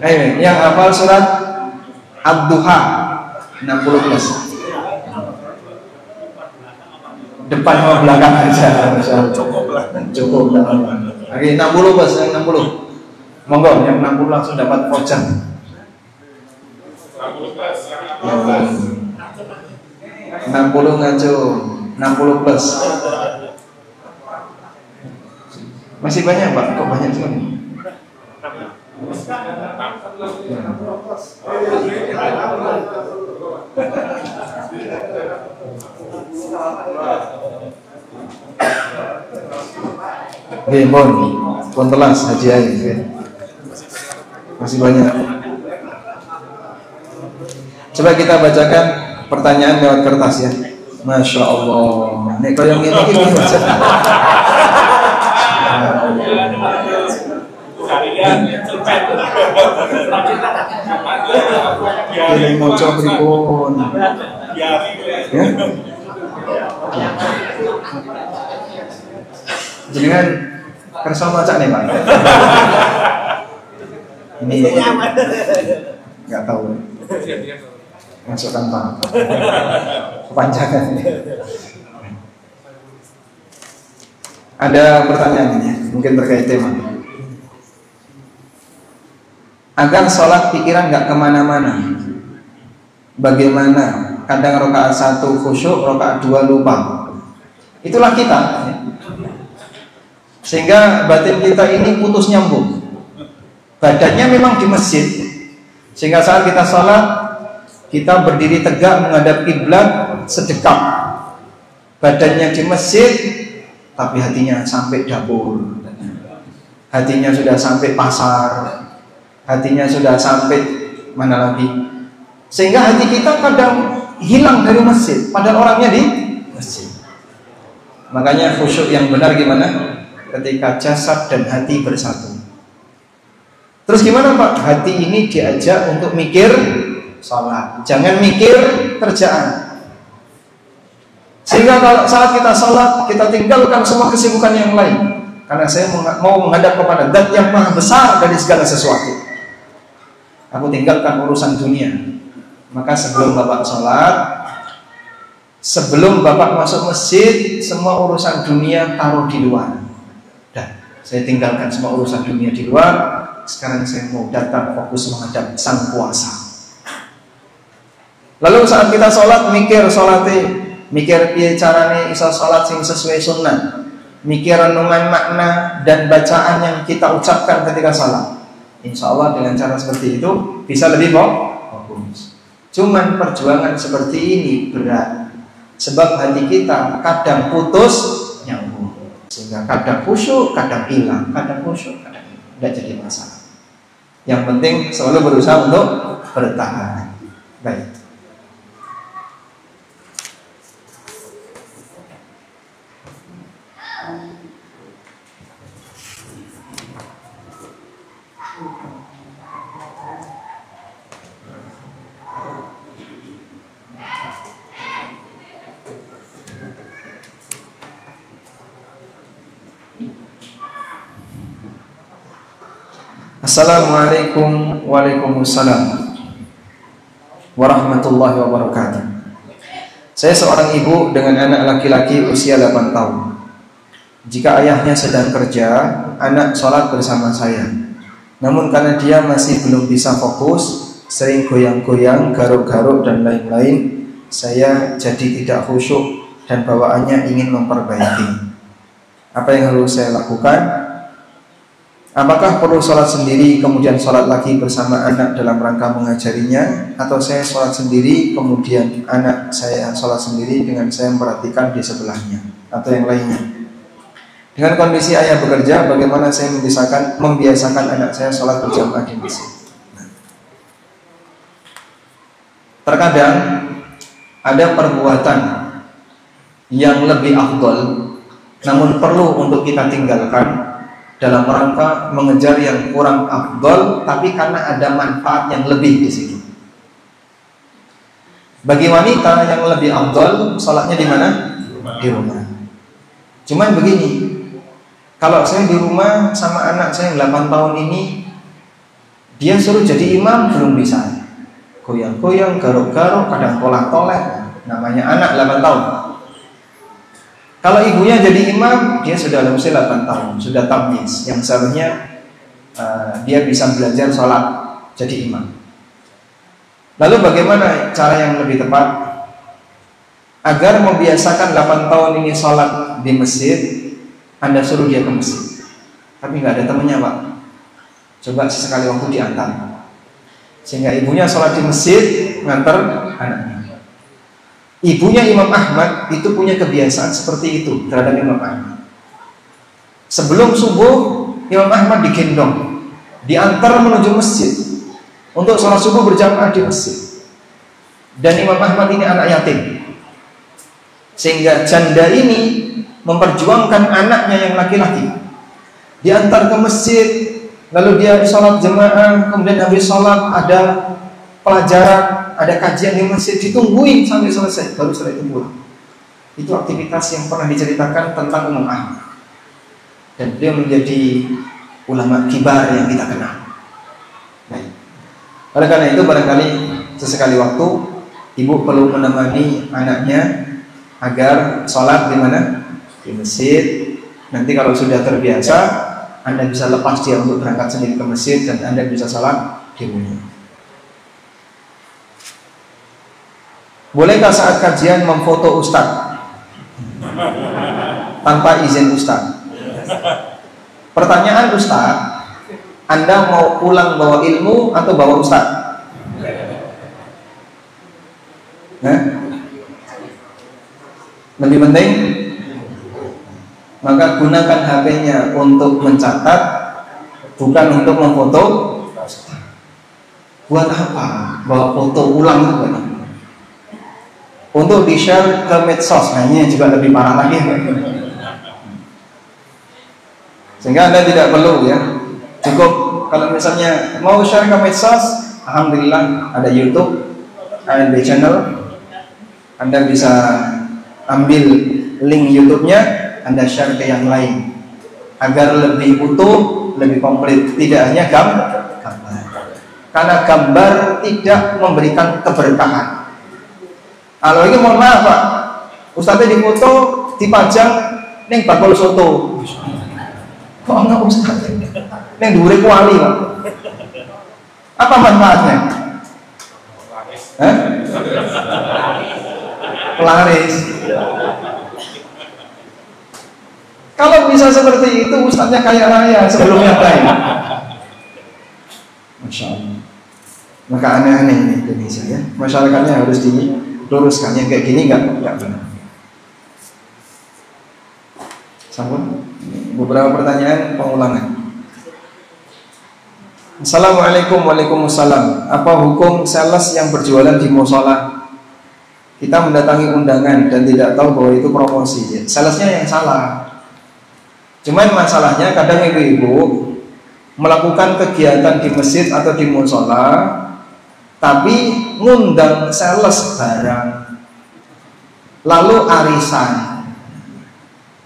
Ayo, yang hafal surat Ad-Duha 60 plus. Depan sama belakang aja. Cukup. Oke, 60 plus, yang 60. Monggo, yang 60 langsung dapat voucher. 60 ngaco, 60 plus. Masih banyak Pak, kok banyak sekali? Bon, telas hadiah ini. Masih banyak. Coba kita bacakan pertanyaan lewat kertas ya. Masya Allah. Nek kalau yang ini baca. Pilih moco pripun. Ya. Jangan kersa maca nih Pak. Ini nggak tahu. Masukkan Pak. Kepanjangan. Ada pertanyaan ini, mungkin terkait tema. Agar sholat pikiran nggak kemana-mana. Bagaimana? Kadang rakaat 1 khusyuk, rakaat 2 lupa. Itulah kita. Sehingga batin kita ini putus nyambung. Badannya memang di masjid. Sehingga saat kita sholat, kita berdiri tegak menghadap kiblat, sedekap, badannya di masjid, tapi hatinya sampai dapur, hatinya sudah sampai pasar, hatinya sudah sampai mana lagi, sehingga hati kita kadang hilang dari masjid, padahal orangnya di masjid. Makanya khusyuk yang benar gimana? Ketika jasad dan hati bersatu. Terus gimana Pak? Hati ini diajak untuk mikir sholat, jangan mikir kerjaan. Sehingga kalau saat kita sholat, kita tinggalkan semua kesibukan yang lain, karena saya mau menghadap kepada Zat yang maha besar dari segala sesuatu. Aku tinggalkan urusan dunia. Maka sebelum Bapak sholat, sebelum Bapak masuk masjid, semua urusan dunia taruh di luar. Dan saya tinggalkan semua urusan dunia di luar. Sekarang saya mau datang fokus menghadap Sang Kuasa. Lalu saat kita sholat, mikir sholatnya, mikir piye carane iso sholat sing sesuai sunnah, mikir renungan makna dan bacaan yang kita ucapkan ketika sholat. Insya Allah dengan cara seperti itu bisa lebih fokus. Cuman perjuangan seperti ini berat, sebab hati kita kadang putus nyambung, sehingga kadang khusyuk, kadang hilang, kadang khusyuk, kadang tidak jadi masalah. Yang penting selalu berusaha untuk bertahan. Baik. Assalamualaikum Waalaikumsalam warahmatullahi wabarakatuh. Saya seorang ibu dengan anak laki-laki usia 8 tahun. Jika ayahnya sedang kerja, anak sholat bersama saya. Namun karena dia masih belum bisa fokus, sering goyang-goyang, garuk-garuk dan lain-lain, saya jadi tidak khusyuk dan bawaannya ingin memperbaiki. Apa yang harus saya lakukan? Apakah perlu sholat sendiri kemudian sholat lagi bersama anak dalam rangka mengajarinya, atau saya sholat sendiri kemudian anak saya sholat sendiri dengan saya memperhatikan di sebelahnya, atau yang lainnya? Dengan kondisi ayah bekerja, bagaimana saya membiasakan anak saya sholat berjamaah di masjid? Terkadang ada perbuatan yang lebih afdol, namun perlu untuk kita tinggalkan dalam rangka mengejar yang kurang afdol, tapi karena ada manfaat yang lebih di situ. Bagi wanita yang lebih afdol, sholatnya di mana? Di rumah. Cuman begini, kalau saya di rumah sama anak saya 8 tahun ini, dia suruh jadi imam belum bisa. Goyang-goyang, garuk-garuk, kadang tolak-tolak. Namanya anak 8 tahun. Kalau ibunya jadi imam, dia sudah usia 8 tahun, sudah tamyiz, yang seharusnya dia bisa belajar sholat jadi imam. Lalu bagaimana cara yang lebih tepat agar membiasakan 8 tahun ini sholat di masjid? Anda suruh dia ke masjid, tapi nggak ada temannya Pak. Coba sesekali waktu diantar, sehingga ibunya sholat di masjid ngantar anaknya. Ibunya Imam Ahmad itu punya kebiasaan seperti itu terhadap Imam Ahmad. Sebelum subuh, Imam Ahmad digendong, diantar menuju masjid untuk sholat subuh berjamaah di masjid. Dan Imam Ahmad ini anak yatim, sehingga janda ini memperjuangkan anaknya yang laki-laki, diantar ke masjid, lalu dia sholat jamaah, kemudian habis sholat ada pelajaran, ada kajian di masjid, ditungguin sampai selesai, baru setelah itu pulang. Itu aktivitas yang pernah diceritakan tentang Imam Ahmad, dan dia menjadi ulama kibar yang kita kenal. Baik. Oleh karena itu barangkali sesekali waktu ibu perlu menemani anaknya agar sholat di mana? Di masjid. Nanti kalau sudah terbiasa, Anda bisa lepas dia untuk berangkat sendiri ke masjid dan Anda bisa sholat di rumah. Bolehkah saat kajian memfoto ustadz tanpa izin ustadz? Pertanyaan ustadz, Anda mau pulang bawa ilmu atau bawa ustadz? Lebih penting, maka gunakan HP-nya untuk mencatat, bukan untuk memfoto. Buat apa? Bawa foto ulang itu buat apa? Untuk di-share ke medsos, nah ini juga lebih parah lagi. Sehingga Anda tidak perlu ya, cukup kalau misalnya mau share ke medsos, alhamdulillah ada YouTube, ANB channel, Anda bisa ambil link YouTube-nya, Anda share ke yang lain agar lebih utuh, lebih komplit, tidak hanya gambar. Karena gambar tidak memberikan keberkahan. Kalau ini mohon maaf Pak, Ustadznya difoto, dipajang, neng bakul soto. Kok enggak Ustadz? Neng dhuwure kuali Pak. Apa manfaatnya? Pelaris. Kalau bisa seperti itu, Ustadznya kaya raya sebelumnya kaya. Masya Allah. Maka aneh-aneh ini Indonesia ya. Masyarakatnya harus diluruskan. Yang kayak gini enggak benar. Sambung. Beberapa pertanyaan pengulangan. Assalamualaikum. Waalaikumsalam. Apa hukum sales yang berjualan di musola? Kita mendatangi undangan dan tidak tahu bahwa itu promosi. Salesnya yang salah. Cuman masalahnya kadang ibu-ibu melakukan kegiatan di masjid atau di musola, tapi ngundang sales barang, lalu arisan.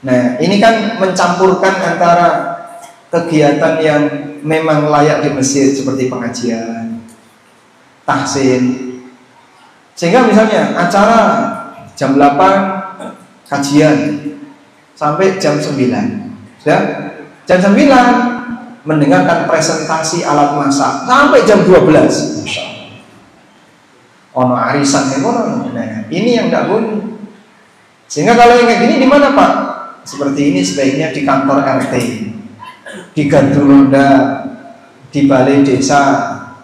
Nah, ini kan mencampurkan antara kegiatan yang memang layak di masjid seperti pengajian, tahsin. Sehingga misalnya acara jam 8 kajian sampai jam 9. Sudah? Jam 9 mendengarkan presentasi alat masak sampai jam 12. Masya Allah. Ono arisan nah, ini yang tidak boleh. Sehingga kalau yang kayak gini di mana Pak? Seperti ini sebaiknya di kantor RT, di gardu ronda, di balai desa,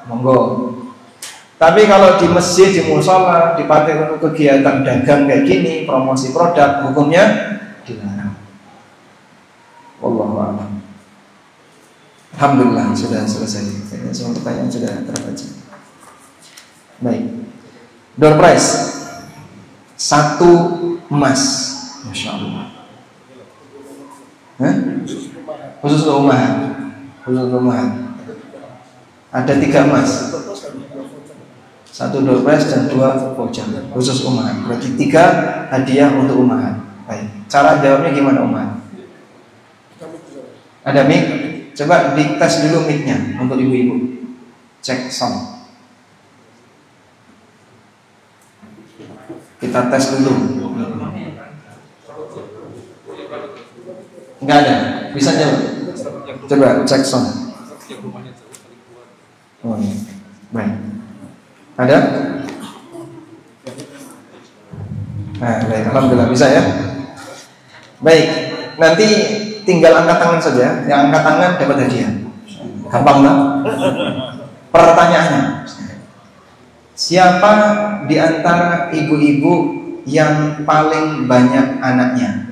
monggo. Tapi kalau di masjid, di musola, dipakai untuk kegiatan dagang kayak gini, promosi produk, hukumnya dilarang. Wallahu a'lam. Alhamdulillah sudah selesai. Semua pertanyaan sudah terbaca. Baik. Door prize 1 emas, Masya Allah. Khusus rumahan. Khusus rumahan. Ada 3 emas, 1 door prize dan 2 voucher khusus umahan. Berarti 3 hadiah untuk umahan. Baik. Cara jawabnya gimana umahan? Ada mic? Coba dites dulu mic-nya untuk ibu-ibu. Cek sound. Kita tes dulu. Enggak ada. Bisa jawab. Coba cek sound. Oh, baik. Ada? Nah, baik. Alhamdulillah bisa ya. Baik. Nanti tinggal angkat tangan saja. Yang angkat tangan dapat hadiah. Gampang lah. Pertanyaannya, siapa di antara ibu-ibu yang paling banyak anaknya?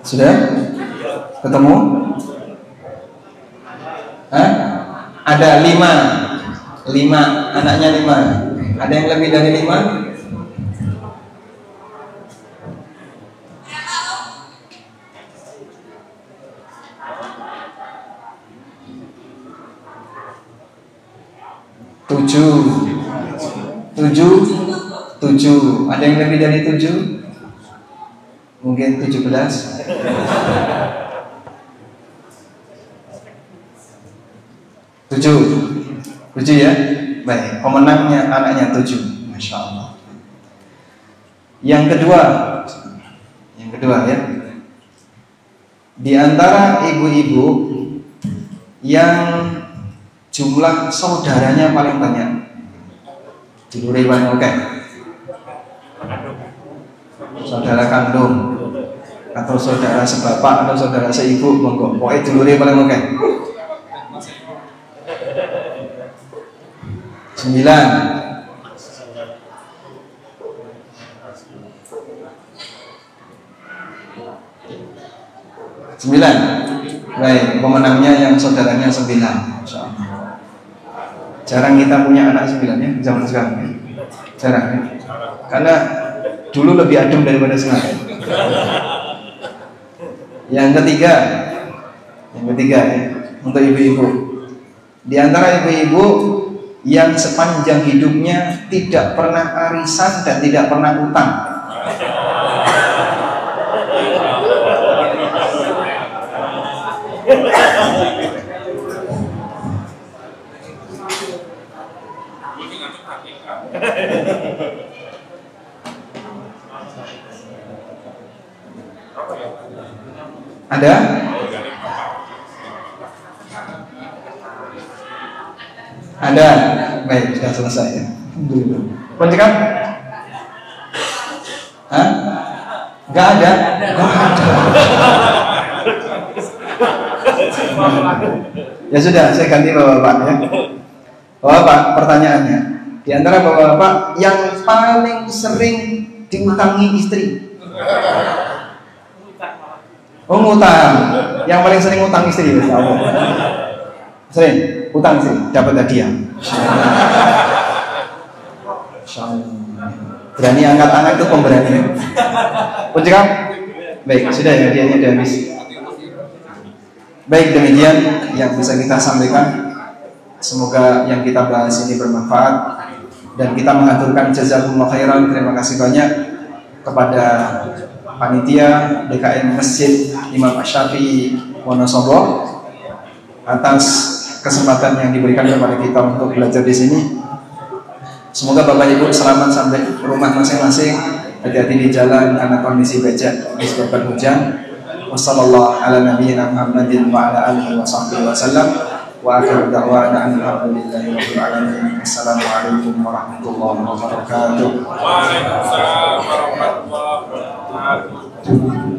Sudah? Ketemu? Hah? Ada 5 anaknya 5. Ada yang lebih dari 5? Tujuh. Ada yang lebih dari 7? Mungkin 17. 7 ya. Baik, pemenangnya anaknya 7. Masya Allah. Yang kedua ya, di antara ibu-ibu yang jumlah saudaranya paling banyak, dulure paling akeh, saudara kandung atau saudara sebapak atau saudara seibu, monggo, pokoknya dulure paling akeh. 9. Baik, pemenangnya yang saudaranya 9. Insyaallah. Jarang kita punya anak 9 ya zaman sekarang ya. Jarang ya. Karena dulu lebih adem daripada sekarang. Yang ketiga ya, untuk ibu-ibu. Di antara ibu-ibu yang sepanjang hidupnya tidak pernah arisan dan tidak pernah utang. Ada? Ada. Baik, sudah selesai ya. Pencekam? Hah? Gak ada? Gak ada. Ya sudah, saya ganti bapak-bapak ya. Bapak, pertanyaannya, di antara bapak-bapak yang paling sering diutangi istri? Oh, ngutang. Yang paling sering ngutang istri, ya Allah. Sering utang istri, dapat hadiah. Berani angkat tangan itu pemberani. Pencekam? Baik, sudah ya, hadiahnya sudah habis. Baik, demikian yang bisa kita sampaikan. Semoga yang kita bahas ini bermanfaat dan kita mengaturkan jazakumullah khairan. Terima kasih banyak kepada panitia DKM Masjid Imam Asy-Syafi'i Wonosobo atas kesempatan yang diberikan kepada kita untuk belajar di sini. Semoga Bapak Ibu selamat sampai rumah masing-masing, hati-hati di jalan karena kondisi becek disebabkan hujan. Wassallallahu ala nabiyyina Muhammadin wa ala alihi wa sahbihi wasallam. Wa akhiru da'wana alhamdulillahi rabbil alamin. Assalamualaikum warahmatullahi wabarakatuh. Waalaikumsalam warahmatullahi wabarakatuh.